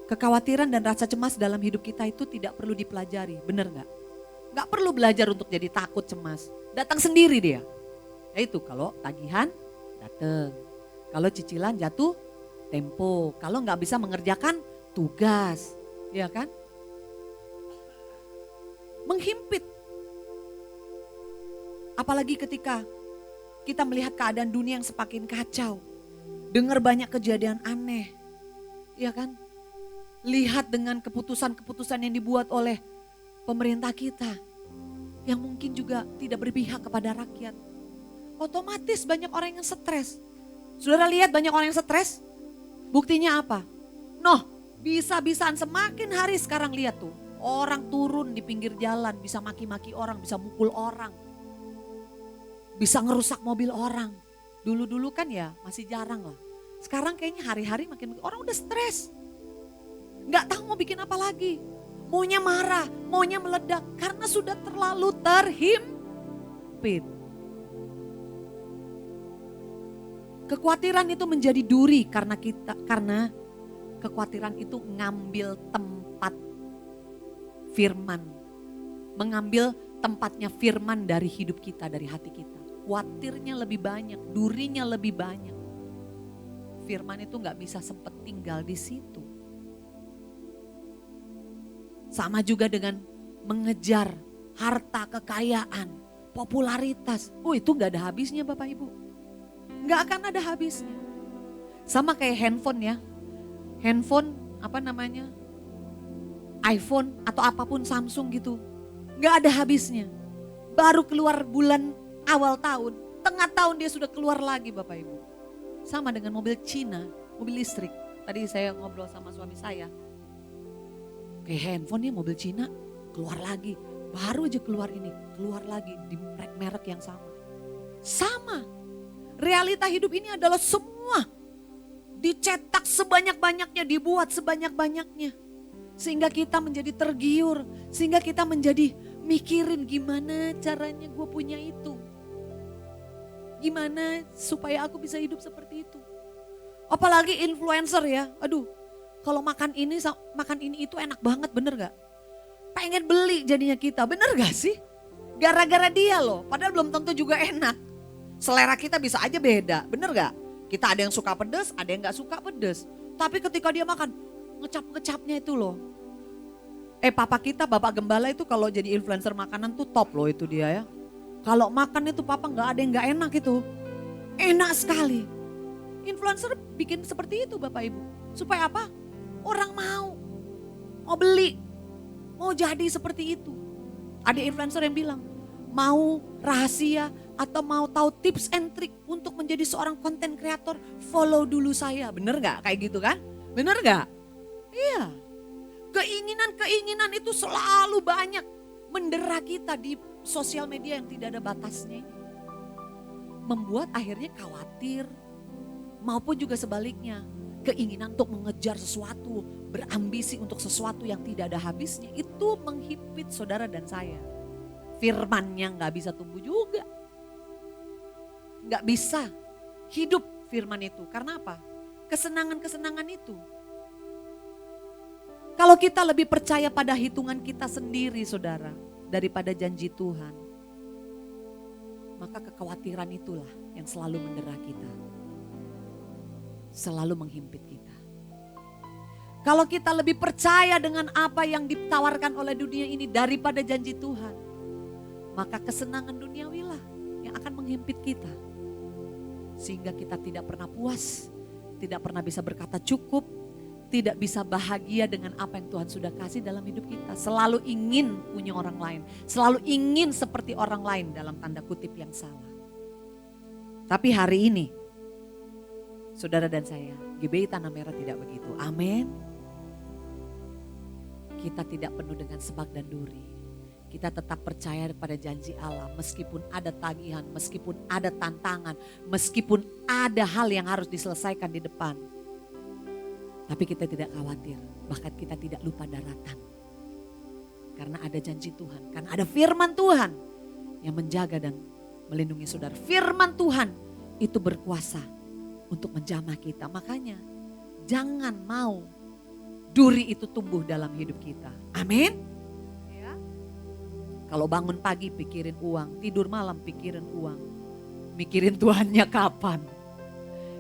Kekhawatiran dan rasa cemas dalam hidup kita itu tidak perlu dipelajari, benar gak? Gak perlu belajar untuk jadi takut cemas, datang sendiri dia. Yaitu kalau tagihan datang, kalau cicilan jatuh tempo, kalau gak bisa mengerjakan tugas, ya kan? Menghimpit. Apalagi ketika kita melihat keadaan dunia yang semakin kacau. Dengar banyak kejadian aneh. Ya kan? Lihat dengan keputusan-keputusan yang dibuat oleh pemerintah kita. Yang mungkin juga tidak berpihak kepada rakyat. Otomatis banyak orang yang stres. Saudara lihat banyak orang yang stres? Buktinya apa? Bisa-bisaan semakin hari sekarang lihat tuh. Orang turun di pinggir jalan bisa maki-maki orang, bisa mukul orang. Bisa ngerusak mobil orang. Dulu-dulu kan ya masih jarang lah. Sekarang kayaknya hari-hari makin orang udah stres. Gak tahu mau bikin apa lagi. Maunya marah, maunya meledak. Karena sudah terlalu terhimpit. Kekhawatiran itu menjadi duri karena kekhawatiran itu ngambil tempat firman. Mengambil tempatnya firman dari hidup kita, dari hati kita. khawatirnya lebih banyak, durinya lebih banyak. Firman itu gak bisa sempat tinggal di situ. Sama juga dengan mengejar harta, kekayaan, popularitas. Oh itu gak ada habisnya Bapak Ibu. Gak akan ada habisnya. Sama kayak handphone ya. Handphone iPhone atau apapun Samsung gitu. Gak ada habisnya. Baru keluar bulan awal tahun, tengah tahun dia sudah keluar lagi Bapak Ibu. Sama dengan mobil Cina, mobil listrik. Tadi saya ngobrol sama suami saya. Kayak handphone ya mobil Cina keluar lagi. Baru aja keluar ini, keluar lagi di merek yang sama. Sama. Realita hidup ini adalah semua dicetak sebanyak-banyaknya, dibuat sebanyak-banyaknya. Sehingga kita menjadi tergiur, sehingga kita menjadi mikirin gimana caranya gue punya itu. Gimana supaya aku bisa hidup seperti itu. Apalagi influencer ya, aduh kalau makan ini itu enak banget, bener gak? Pengen beli jadinya kita, bener gak sih? Gara-gara dia loh, padahal belum tentu juga enak. Selera kita bisa aja beda, bener gak? Kita ada yang suka pedas, ada yang gak suka pedas. Tapi ketika dia makan, ngecap-ngecapnya itu loh. Papa kita, Bapak Gembala itu kalau jadi influencer makanan tuh top loh itu dia ya. Kalau makan itu papa gak ada yang gak enak itu. Enak sekali. Influencer bikin seperti itu Bapak Ibu. Supaya apa? Orang mau beli, mau jadi seperti itu. Ada influencer yang bilang, mau rahasia atau mau tahu tips and trick untuk menjadi seorang content creator, follow dulu saya. Bener gak kayak gitu kan? Bener gak? Iya. Keinginan-keinginan itu selalu banyak mendera kita di sosial media yang tidak ada batasnya ini. Membuat akhirnya khawatir, maupun juga sebaliknya. Keinginan untuk mengejar sesuatu, berambisi untuk sesuatu yang tidak ada habisnya. Itu menghimpit saudara dan saya. Firmannya gak bisa tumbuh juga. Gak bisa hidup firman itu. Karena apa? Kesenangan-kesenangan itu. Kalau kita lebih percaya pada hitungan kita sendiri saudara, daripada janji Tuhan, maka kekhawatiran itulah yang selalu mendera kita. Selalu menghimpit kita. Kalau kita lebih percaya dengan apa yang ditawarkan oleh dunia ini daripada janji Tuhan, maka kesenangan duniawi lah yang akan menghimpit kita. Sehingga kita tidak pernah puas, tidak pernah bisa berkata cukup, tidak bisa bahagia dengan apa yang Tuhan sudah kasih dalam hidup kita. Selalu ingin punya orang lain, selalu ingin seperti orang lain dalam tanda kutip yang salah. Tapi hari ini, saudara dan saya, GBI Tanah Merah tidak begitu. Amin. Kita tidak penuh dengan sebab dan duri. Kita tetap percaya pada janji Allah meskipun ada tagihan, meskipun ada tantangan, meskipun ada hal yang harus diselesaikan di depan. Tapi kita tidak khawatir, bahkan kita tidak lupa daratan. Karena ada janji Tuhan, karena ada firman Tuhan yang menjaga dan melindungi saudara. Firman Tuhan itu berkuasa untuk menjamah kita. Makanya jangan mau duri itu tumbuh dalam hidup kita. Amin. Ya. Kalau bangun pagi pikirin uang, tidur malam pikirin uang. Mikirin Tuhannya kapan.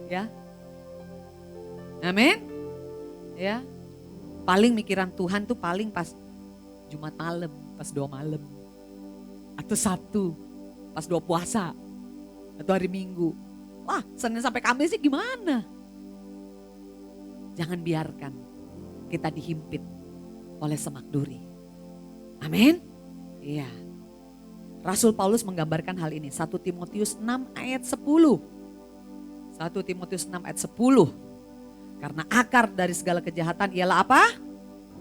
Ya. Amin. Ya. Paling mikiran Tuhan tuh paling pas Jumat malam, pas doa malam. Atau Sabtu, pas doa puasa. Atau hari Minggu. Wah, Senin sampai Kamis sih gimana? Jangan biarkan kita dihimpit oleh semak duri. Amin. Iya. Rasul Paulus menggambarkan hal ini. 1 Timotius 6 ayat 10. 1 Timotius 6 ayat 10. Karena akar dari segala kejahatan ialah apa?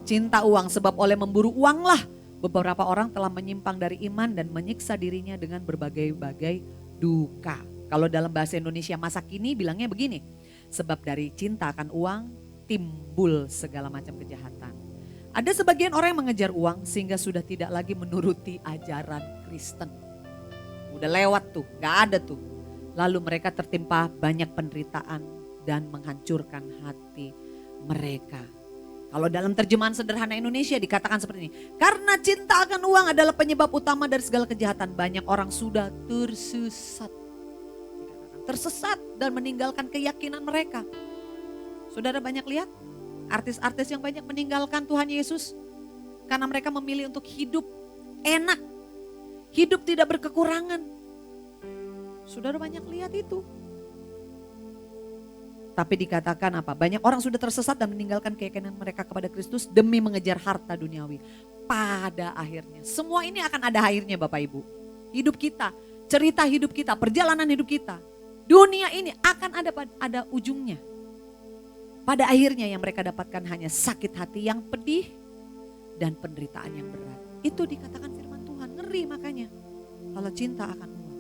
Cinta uang. Sebab oleh memburu uanglah beberapa orang telah menyimpang dari iman dan menyiksa dirinya dengan berbagai-bagai duka. Kalau dalam bahasa Indonesia masa kini bilangnya begini. Sebab dari cinta akan uang timbul segala macam kejahatan. Ada sebagian orang yang mengejar uang sehingga sudah tidak lagi menuruti ajaran Kristen. Udah lewat tuh, gak ada tuh. Lalu mereka tertimpa banyak penderitaan dan menghancurkan hati mereka. Kalau dalam terjemahan sederhana Indonesia dikatakan seperti ini. Karena cinta akan uang adalah penyebab utama dari segala kejahatan. Banyak orang sudah tersesat. Tersesat dan meninggalkan keyakinan mereka. Saudara banyak lihat artis-artis yang banyak meninggalkan Tuhan Yesus. Karena mereka memilih untuk hidup enak. Hidup tidak berkekurangan. Saudara banyak lihat itu. Tapi dikatakan apa? Banyak orang sudah tersesat dan meninggalkan keyakinan mereka kepada Kristus demi mengejar harta duniawi. Pada akhirnya, semua ini akan ada akhirnya Bapak Ibu. Hidup kita, cerita hidup kita, perjalanan hidup kita. Dunia ini akan ada ujungnya. Pada akhirnya yang mereka dapatkan hanya sakit hati yang pedih dan penderitaan yang berat. Itu dikatakan firman Tuhan, ngeri makanya. Kalau cinta akan uang.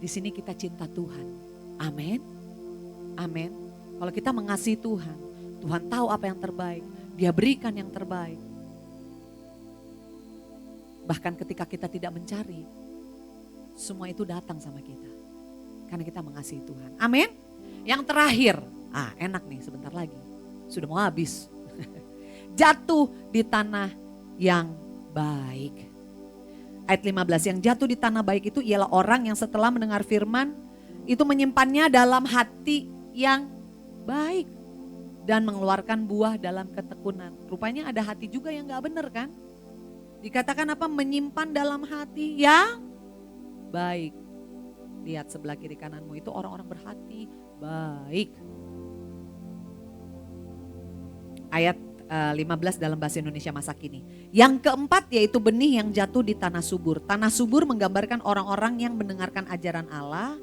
Di sini kita cinta Tuhan. Amin. Amin. Kalau kita mengasihi Tuhan, Tuhan tahu apa yang terbaik. Dia berikan yang terbaik. Bahkan ketika kita tidak mencari, semua itu datang sama kita. Karena kita mengasihi Tuhan. Amin. Yang terakhir, enak nih sebentar lagi. Sudah mau habis. Jatuh di tanah yang baik. Ayat 15, yang jatuh di tanah baik itu ialah orang yang setelah mendengar firman, itu menyimpannya dalam hati yang baik dan mengeluarkan buah dalam ketekunan. Rupanya ada hati juga yang gak benar kan? Dikatakan apa? Menyimpan dalam hati yang baik. Lihat sebelah kiri kananmu itu orang-orang berhati baik. Ayat 15 dalam bahasa Indonesia masa kini. Yang keempat yaitu benih yang jatuh di tanah subur. Tanah subur menggambarkan orang-orang yang mendengarkan ajaran Allah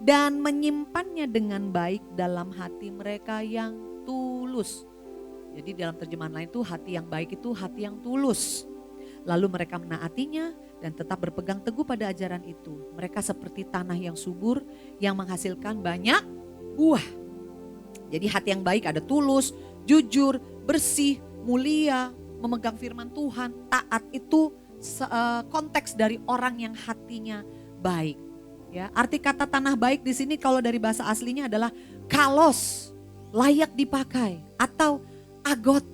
dan menyimpannya dengan baik dalam hati mereka yang tulus. Jadi dalam terjemahan lain itu hati yang baik itu hati yang tulus. Lalu mereka menaatinya dan tetap berpegang teguh pada ajaran itu. Mereka seperti tanah yang subur yang menghasilkan banyak buah. Jadi hati yang baik ada tulus, jujur, bersih, mulia, memegang firman Tuhan, taat itu konteks dari orang yang hatinya baik. Ya, arti kata tanah baik di sini kalau dari bahasa aslinya adalah kalos, layak dipakai, atau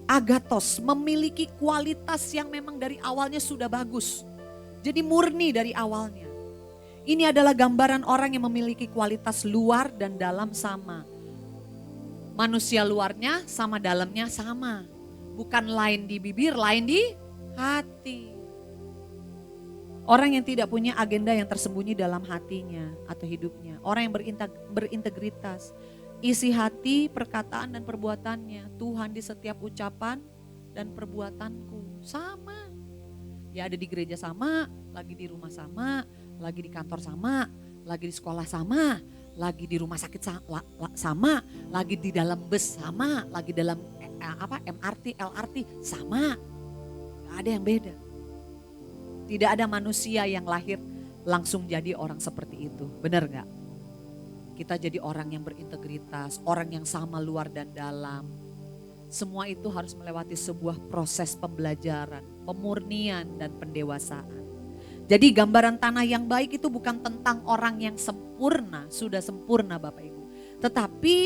agatos, memiliki kualitas yang memang dari awalnya sudah bagus. Jadi murni dari awalnya. Ini adalah gambaran orang yang memiliki kualitas luar dan dalam sama. Manusia luarnya sama dalamnya sama. Bukan lain di bibir, lain di hati. Orang yang tidak punya agenda yang tersembunyi dalam hatinya atau hidupnya. Orang yang berintegritas. Isi hati, perkataan dan perbuatannya. Tuhan di setiap ucapan dan perbuatanku. Sama. Ya ada di gereja sama, lagi di rumah sama, lagi di kantor sama, lagi di sekolah sama, lagi di rumah sakit sama, lagi di dalam bus sama, lagi dalam MRT, LRT sama. Gak ada yang beda. Tidak ada manusia yang lahir langsung jadi orang seperti itu. Benar gak? Kita jadi orang yang berintegritas, orang yang sama luar dan dalam. Semua itu harus melewati sebuah proses pembelajaran, pemurnian dan pendewasaan. Jadi gambaran tanah yang baik itu bukan tentang orang yang sempurna, sudah sempurna Bapak Ibu. Tetapi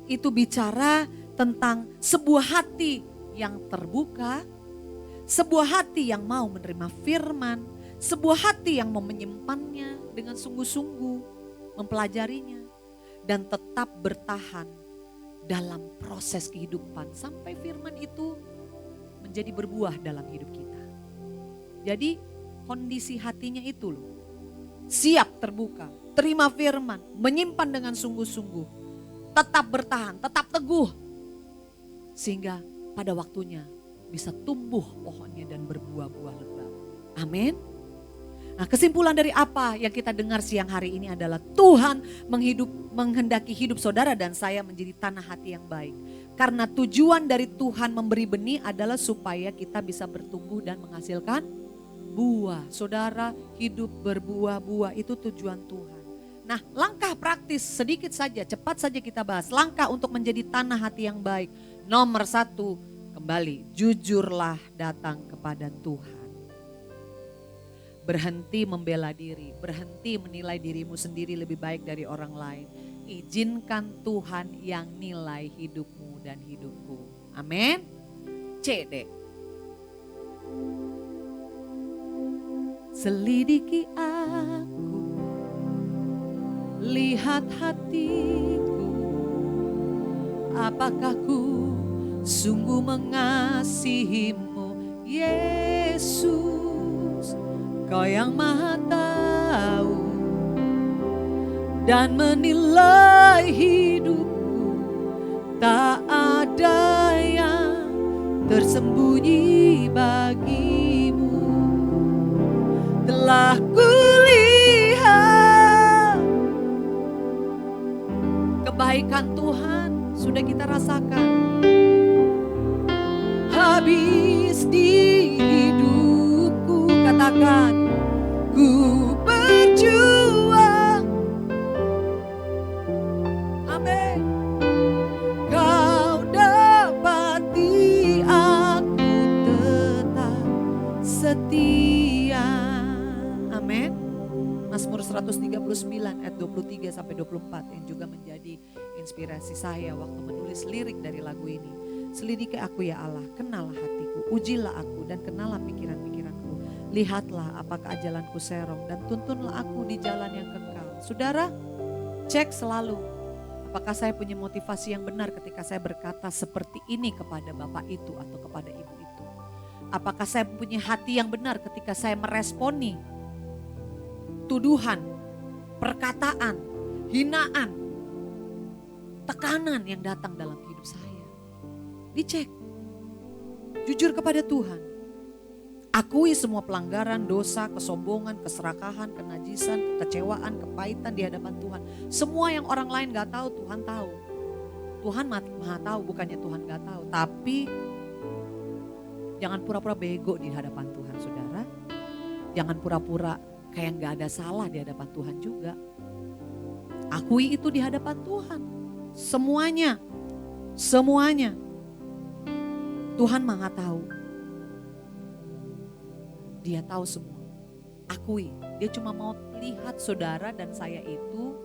itu bicara tentang sebuah hati yang terbuka, sebuah hati yang mau menerima firman, sebuah hati yang mau menyimpannya dengan sungguh-sungguh, mempelajarinya, dan tetap bertahan dalam proses kehidupan sampai firman itu menjadi berbuah dalam hidup kita. Jadi kondisi hatinya itu loh, siap terbuka, terima firman, menyimpan dengan sungguh-sungguh, tetap bertahan, tetap teguh, sehingga pada waktunya bisa tumbuh pohonnya dan berbuah-buah lebat. Amin. Nah, kesimpulan dari apa yang kita dengar siang hari ini adalah Tuhan menghendaki hidup saudara dan saya menjadi tanah hati yang baik. Karena tujuan dari Tuhan memberi benih adalah supaya kita bisa bertumbuh dan menghasilkan buah. Saudara, hidup berbuah-buah itu tujuan Tuhan. Nah, langkah praktis sedikit saja, cepat saja kita bahas. Langkah untuk menjadi tanah hati yang baik. Nomor 1, kembali, jujurlah datang kepada Tuhan. Berhenti membela diri, berhenti menilai dirimu sendiri lebih baik dari orang lain. Izinkan Tuhan yang nilai hidupmu dan hidupku. Amin. C deh. Selidiki aku, lihat hatiku, apakah ku sungguh mengasihimu, Yesus. Kau yang maha tahu dan menilai hidupku, tak ada yang tersembunyi bagimu. Telah kulihat kebaikan Tuhan, sudah kita rasakan. Habis di hidupku, katakan, ku berjuang. Amin. Kau dapati aku tetap setia. Amin. Mazmur 139 ayat 23 sampai 24 yang juga menjadi inspirasi saya waktu menulis lirik dari lagu ini. Selidiki aku ya Allah, kenallah hatiku, ujilah aku dan kenallah pikiran-pikiranku. Lihatlah apakah jalanku serong dan tuntunlah aku di jalan yang kekal. Saudara, cek selalu apakah saya punya motivasi yang benar ketika saya berkata seperti ini kepada bapak itu atau kepada ibu itu. Apakah saya punya hati yang benar ketika saya meresponi tuduhan, perkataan, hinaan, tekanan yang datang dalam hidup saya. Dicek, jujur kepada Tuhan. Akui semua pelanggaran, dosa, kesombongan, keserakahan, kenajisan, kekecewaan, kepahitan di hadapan Tuhan. Semua yang orang lain gak tahu, Tuhan tahu. Tuhan maha tahu, bukannya Tuhan gak tahu. Tapi jangan pura-pura bego di hadapan Tuhan, saudara. Jangan pura-pura kayak gak ada salah di hadapan Tuhan juga. Akui itu di hadapan Tuhan. Semuanya. Tuhan maha tahu. Dia tahu semua. Akui. Dia cuma mau lihat saudara dan saya itu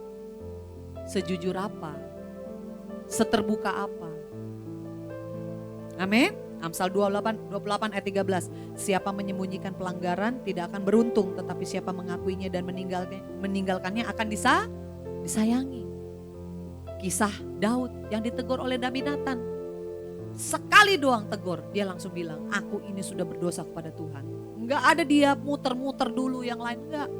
sejujur apa. Seterbuka apa. Amin. Amsal 28 ayat 13. Siapa menyembunyikan pelanggaran tidak akan beruntung. Tetapi siapa mengakuinya dan meninggalkannya akan disayangi. Kisah Daud yang ditegur oleh Nabi Nathan. Sekali doang tegur, dia langsung bilang, aku ini sudah berdosa kepada Tuhan. Enggak ada dia muter-muter dulu yang lain, enggak.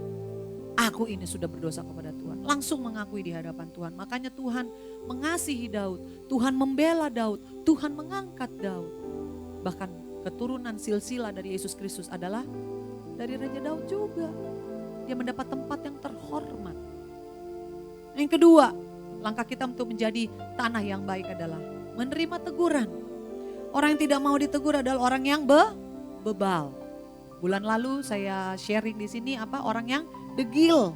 Aku ini sudah berdosa kepada Tuhan. Langsung mengakui di hadapan Tuhan. Makanya Tuhan mengasihi Daud, Tuhan membela Daud, Tuhan mengangkat Daud. Bahkan keturunan silsilah dari Yesus Kristus adalah dari Raja Daud juga. Dia mendapat tempat yang terhormat. Yang kedua, langkah kita untuk menjadi tanah yang baik adalah menerima teguran. Orang yang tidak mau ditegur adalah orang yang bebal. Bulan lalu saya sharing di sini orang yang degil.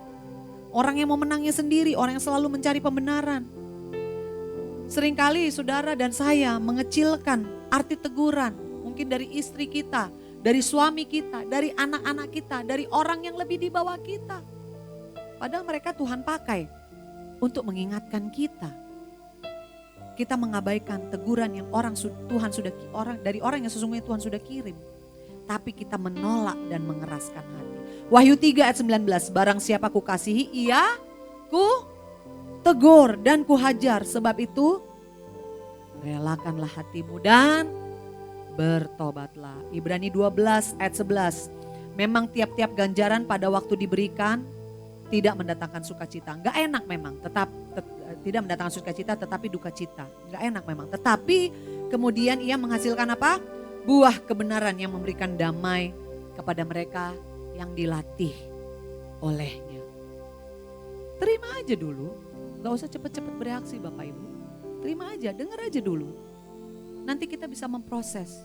Orang yang mau menangnya sendiri, orang yang selalu mencari pembenaran. Seringkali saudara dan saya mengecilkan arti teguran. Mungkin dari istri kita, dari suami kita, dari anak-anak kita, dari orang yang lebih di bawah kita. Padahal mereka Tuhan pakai untuk mengingatkan kita. Kita mengabaikan teguran yang dari orang yang sesungguhnya Tuhan sudah kirim. Tapi kita menolak dan mengeraskan hati. Wahyu 3 ayat 19, barang siapa ku kasihi, ia ku tegur dan ku hajar. Sebab itu relakanlah hatimu dan bertobatlah. Ibrani 12 ayat 11, memang tiap-tiap ganjaran pada waktu diberikan tidak mendatangkan sukacita. Enggak enak memang, tidak mendatangkan sukacita tetapi duka cita. Enggak enak memang, tetapi kemudian ia menghasilkan apa? Buah kebenaran yang memberikan damai kepada mereka yang dilatih olehnya. Terima aja dulu, enggak usah cepat-cepat bereaksi Bapak Ibu. Terima aja, dengar aja dulu. Nanti kita bisa memproses.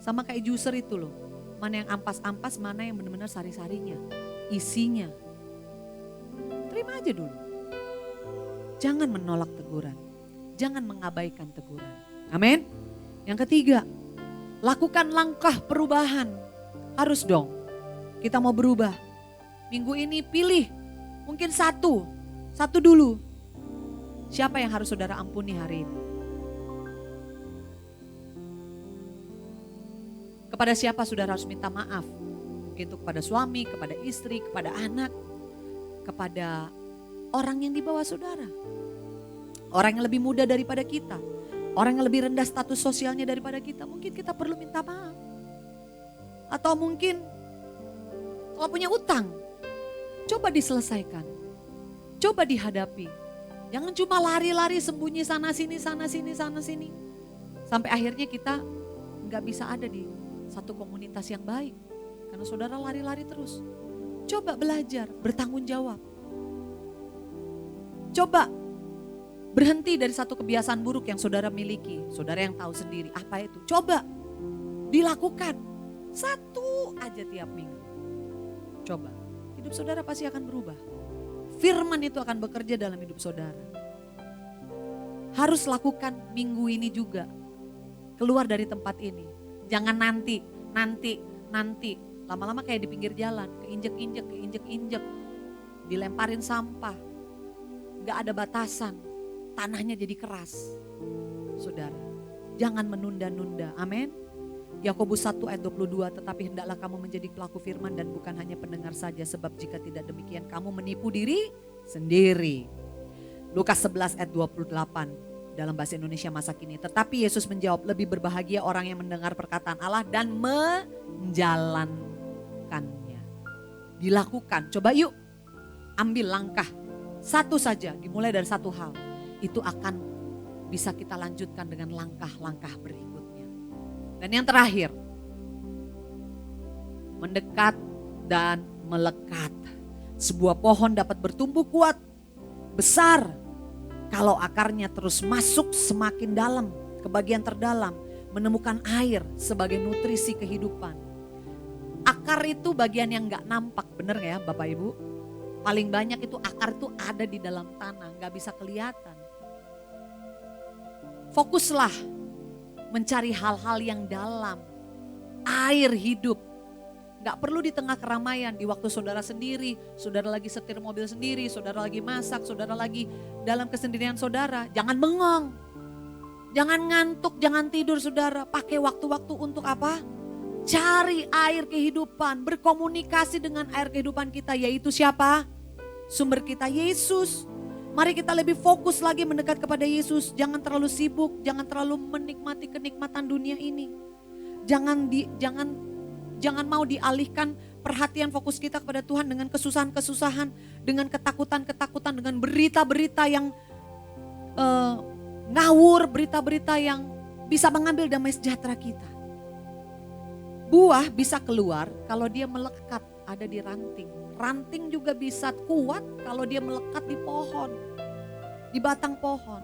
Sama kayak juicer itu loh. Mana yang ampas-ampas, mana yang benar-benar sari-sarinya, isinya. Terima aja dulu. Jangan menolak teguran. Jangan mengabaikan teguran. Amin. Yang ketiga, lakukan langkah perubahan. Harus dong. Kita mau berubah. Minggu ini pilih. Mungkin satu dulu. Siapa yang harus saudara ampuni hari ini? Kepada siapa saudara harus minta maaf? Mungkin itu kepada suami, kepada istri, kepada anak, kepada orang yang di bawah saudara. Orang yang lebih muda daripada kita, orang yang lebih rendah status sosialnya daripada kita. Mungkin kita perlu minta maaf. Atau mungkin kalau punya utang, coba diselesaikan. Coba dihadapi. Jangan cuma lari-lari sembunyi sana sini, sana sini, sana sini. Sampai akhirnya kita nggak bisa ada di satu komunitas yang baik. Karena saudara lari-lari terus. Coba belajar, bertanggung jawab. Coba berhenti dari satu kebiasaan buruk yang saudara miliki. Saudara yang tahu sendiri apa itu. Coba dilakukan. Satu aja tiap minggu. Coba. Hidup saudara pasti akan berubah. Firman itu akan bekerja dalam hidup saudara. Harus lakukan minggu ini juga. Keluar dari tempat ini. Jangan nanti. Lama-lama kayak di pinggir jalan. Keinjek-injek. Dilemparin sampah. Gak ada batasan. Tanahnya jadi keras. Saudara, jangan menunda-nunda. Amin. Yakobus 1 ayat 22, tetapi hendaklah kamu menjadi pelaku firman dan bukan hanya pendengar saja, sebab jika tidak demikian kamu menipu diri sendiri. Lukas 11 ayat 28 dalam bahasa Indonesia masa kini. Tetapi Yesus menjawab, lebih berbahagia orang yang mendengar perkataan Allah dan menjalankannya. Dilakukan, coba yuk ambil langkah. Satu saja, dimulai dari satu hal. Itu akan bisa kita lanjutkan dengan langkah-langkah berikutnya. Dan yang terakhir, mendekat dan melekat. Sebuah pohon dapat bertumbuh kuat, besar, kalau akarnya terus masuk semakin dalam, ke bagian terdalam, menemukan air sebagai nutrisi kehidupan. Akar itu bagian yang gak nampak, bener ya Bapak Ibu? Paling banyak itu akar itu ada di dalam tanah, gak bisa kelihatan. Fokuslah mencari hal-hal yang dalam, air hidup. Gak perlu di tengah keramaian, di waktu saudara sendiri, saudara lagi setir mobil sendiri, saudara lagi masak, saudara lagi dalam kesendirian saudara. Jangan bengong, jangan ngantuk, jangan tidur saudara. Pakai waktu-waktu untuk apa? Cari air kehidupan, berkomunikasi dengan air kehidupan kita, yaitu siapa? Sumber kita, Yesus. Mari kita lebih fokus lagi mendekat kepada Yesus. Jangan terlalu sibuk, jangan terlalu menikmati kenikmatan dunia ini. Jangan mau dialihkan perhatian fokus kita kepada Tuhan dengan kesusahan-kesusahan, dengan ketakutan-ketakutan, dengan berita-berita yang ngawur, berita-berita yang bisa mengambil damai sejahtera kita. Buah bisa keluar kalau dia melekat ada di ranting. Ranting juga bisa kuat kalau dia melekat di pohon, di batang pohon.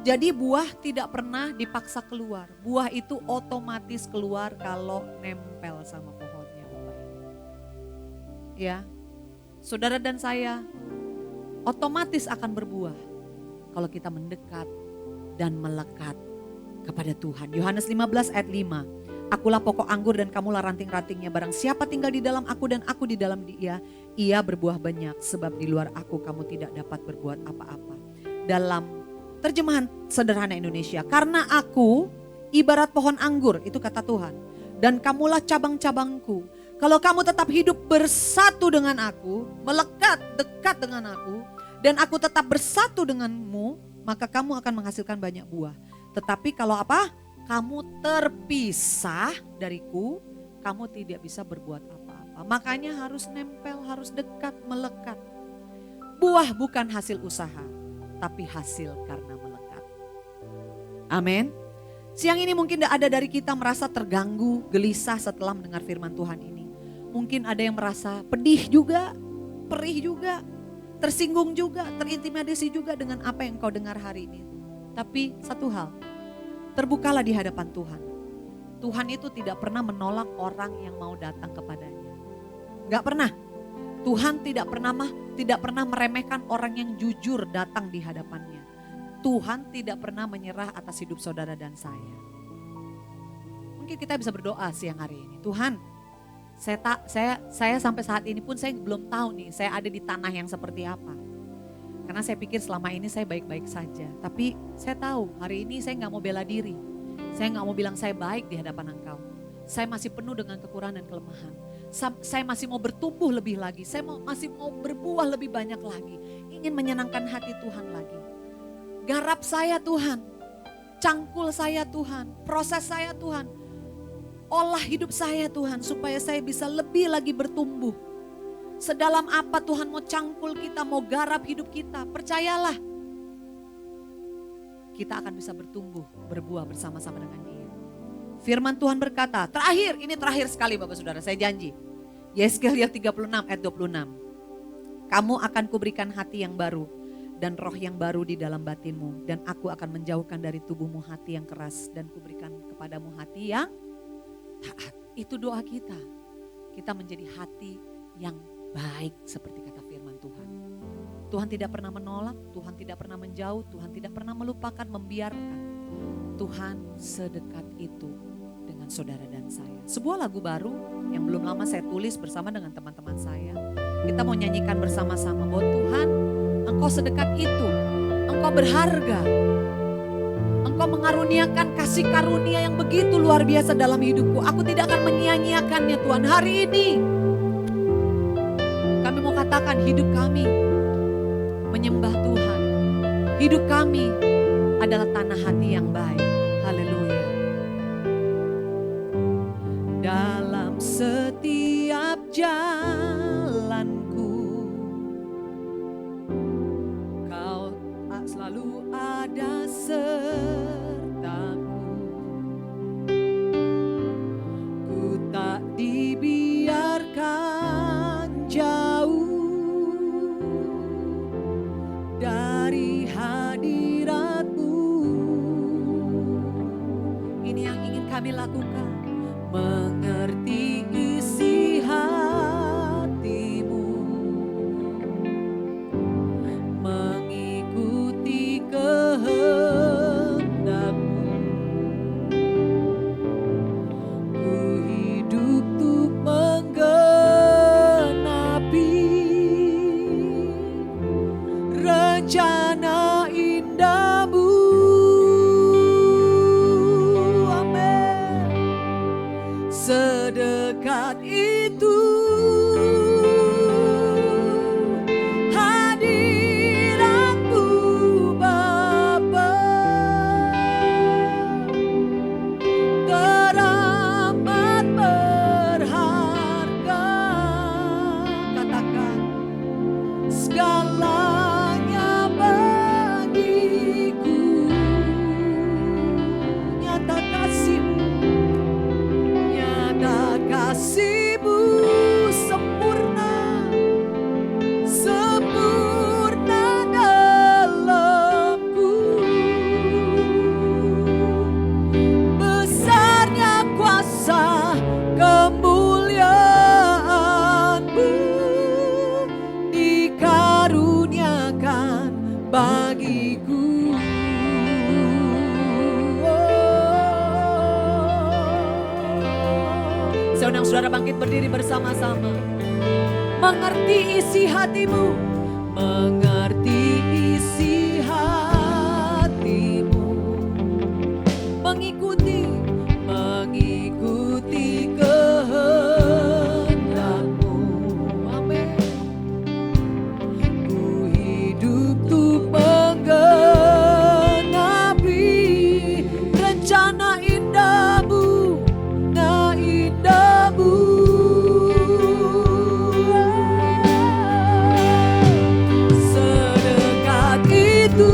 Jadi buah tidak pernah dipaksa keluar. Buah itu otomatis keluar kalau nempel sama pohonnya, Bapak Ibu. Ya, saudara dan saya otomatis akan berbuah kalau kita mendekat dan melekat kepada Tuhan. Yohanes 15 ayat 5. Akulah pokok anggur dan kamulah ranting-rantingnya. Barang siapa tinggal di dalam aku dan aku di dalam dia, ia berbuah banyak. Sebab di luar aku kamu tidak dapat berbuat apa-apa. Dalam terjemahan sederhana Indonesia, karena aku ibarat pohon anggur, itu kata Tuhan. Dan kamulah cabang-cabangku. Kalau kamu tetap hidup bersatu dengan aku, melekat dekat dengan aku, dan aku tetap bersatu denganmu, maka kamu akan menghasilkan banyak buah. Tetapi kalau apa? Kamu terpisah dariku, kamu tidak bisa berbuat apa-apa. Makanya harus nempel, harus dekat, melekat. Buah bukan hasil usaha, tapi hasil karena melekat. Amin. Siang ini mungkin ada dari kita merasa terganggu, gelisah setelah mendengar firman Tuhan ini. Mungkin ada yang merasa pedih juga, perih juga, tersinggung juga, terintimidasi juga dengan apa yang kau dengar hari ini. Tapi satu hal, terbukalah di hadapan Tuhan. Tuhan itu tidak pernah menolak orang yang mau datang kepadanya. Gak pernah. Tuhan tidak pernah meremehkan orang yang jujur datang di hadapannya. Tuhan tidak pernah menyerah atas hidup saudara dan saya. Mungkin kita bisa berdoa siang hari ini. Tuhan, saya sampai saat ini pun saya belum tahu nih saya ada di tanah yang seperti apa. Karena saya pikir selama ini saya baik-baik saja. Tapi saya tahu hari ini saya gak mau bela diri. Saya gak mau bilang saya baik di hadapan Engkau. Saya masih penuh dengan kekurangan dan kelemahan. Saya masih mau bertumbuh lebih lagi. Saya masih mau berbuah lebih banyak lagi. Ingin menyenangkan hati Tuhan lagi. Garap saya Tuhan. Cangkul saya Tuhan. Proses saya Tuhan. Olah hidup saya Tuhan. Supaya saya bisa lebih lagi bertumbuh. Sedalam apa Tuhan mau cangkul kita, mau garap hidup kita. Percayalah. Kita akan bisa bertumbuh, berbuah bersama-sama dengan Dia. Firman Tuhan berkata, ini terakhir sekali Bapak Saudara, saya janji. Yesaya 36 ayat 26. Kamu akan kuberikan hati yang baru dan roh yang baru di dalam batinmu. Dan aku akan menjauhkan dari tubuhmu hati yang keras dan kuberikan kepadamu hati yang taat. Itu doa kita. Kita menjadi hati yang baik seperti kata firman Tuhan. Tuhan tidak pernah menolak, Tuhan tidak pernah menjauh, Tuhan tidak pernah melupakan, membiarkan. Tuhan sedekat itu dengan saudara dan saya. Sebuah lagu baru yang belum lama saya tulis bersama dengan teman-teman saya. Kita mau nyanyikan bersama-sama bahwa Tuhan, Engkau sedekat itu, Engkau berharga. Engkau mengaruniakan kasih karunia yang begitu luar biasa dalam hidupku. Aku tidak akan menyia-nyiakannya Tuhan. Hari ini kami mau katakan hidup kami menyembah Tuhan. Hidup kami adalah tanah hati yang baik. Haleluya. Dalam setiap jalanku, Kau selalu ada sertaku. Ku tak dibiarkan jauh dari hadirat-Mu. Ini yang ingin kami lakukan. Mengerti isi hati-Mu, mengikuti kehendak-Mu. Ku hidup untuk menggenapi rencana indah-Mu. Sedekat itu hadirat-Mu Bapa, teramat berharga. Katakan segalanya bagiku. Nyata kasih-Mu, kasih-Mu sempurna, sempurna dalamku. Besarnya kuasa kemuliaan-Mu dikaruniakan bagiku. Saya undang saudara bangkit berdiri bersama-sama. Mengerti isi hati-Mu, mengerti isi hati-Mu, mengikuti kehendak-Mu. Amin. Ku hidup untuk menggenapi rencana indah-Mu, indah-Mu. Sedekat itu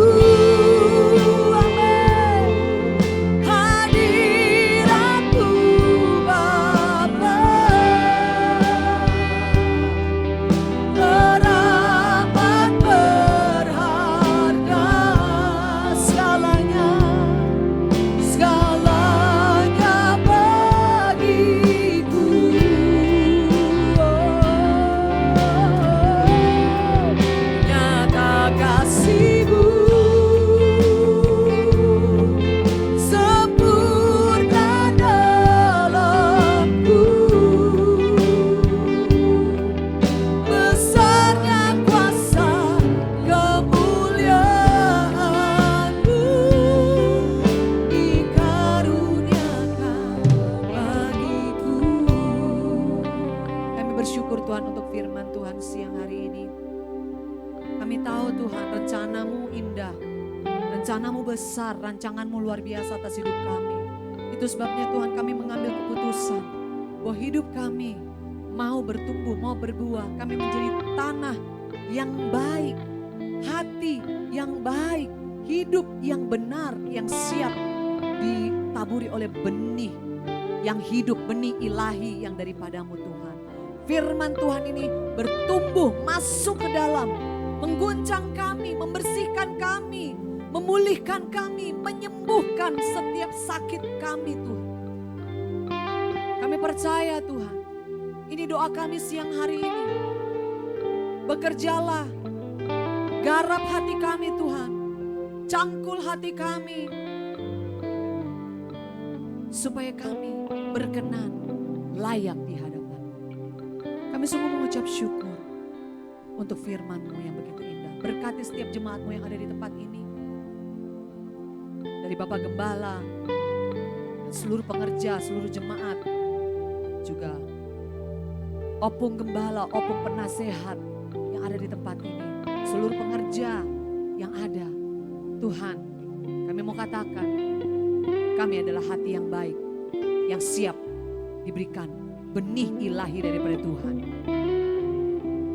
siang hari ini. Kami tahu Tuhan rencana-Mu indah, rencana-Mu besar, rancangan-Mu luar biasa atas hidup kami. Itu sebabnya Tuhan kami mengambil keputusan bahwa hidup kami mau bertumbuh, mau berbuah. Kami menjadi tanah yang baik, hati yang baik, hidup yang benar, yang siap ditaburi oleh benih yang hidup, benih ilahi yang daripada-Mu Tuhan. Firman Tuhan ini bertumbuh, masuk ke dalam, mengguncang kami, membersihkan kami, memulihkan kami, menyembuhkan setiap sakit kami Tuhan. Kami percaya Tuhan, ini doa kami siang hari ini. Bekerjalah, garap hati kami Tuhan, cangkul hati kami, supaya kami berkenan, layak di hadapan. Kami sungguh mengucap syukur untuk firman-Mu yang begitu indah. Berkati setiap jemaat-Mu yang ada di tempat ini. Dari Bapak Gembala, dan seluruh pengerja, seluruh jemaat, juga opung gembala, opung penasehat yang ada di tempat ini. Seluruh pengerja yang ada. Tuhan, kami mau katakan, kami adalah hati yang baik, yang siap diberikan benih ilahi daripada Tuhan,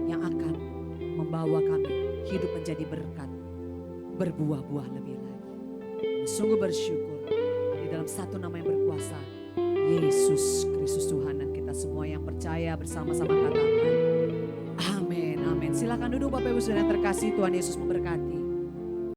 yang akan membawa kami hidup menjadi berkat, berbuah-buah lebih lagi. Kami sungguh bersyukur di dalam satu nama yang berkuasa, Yesus Kristus Tuhan, dan kita semua yang percaya bersama-sama katakan amin, amin. Silakan duduk Bapak Ibu Saudara yang terkasih, Tuhan Yesus memberkati.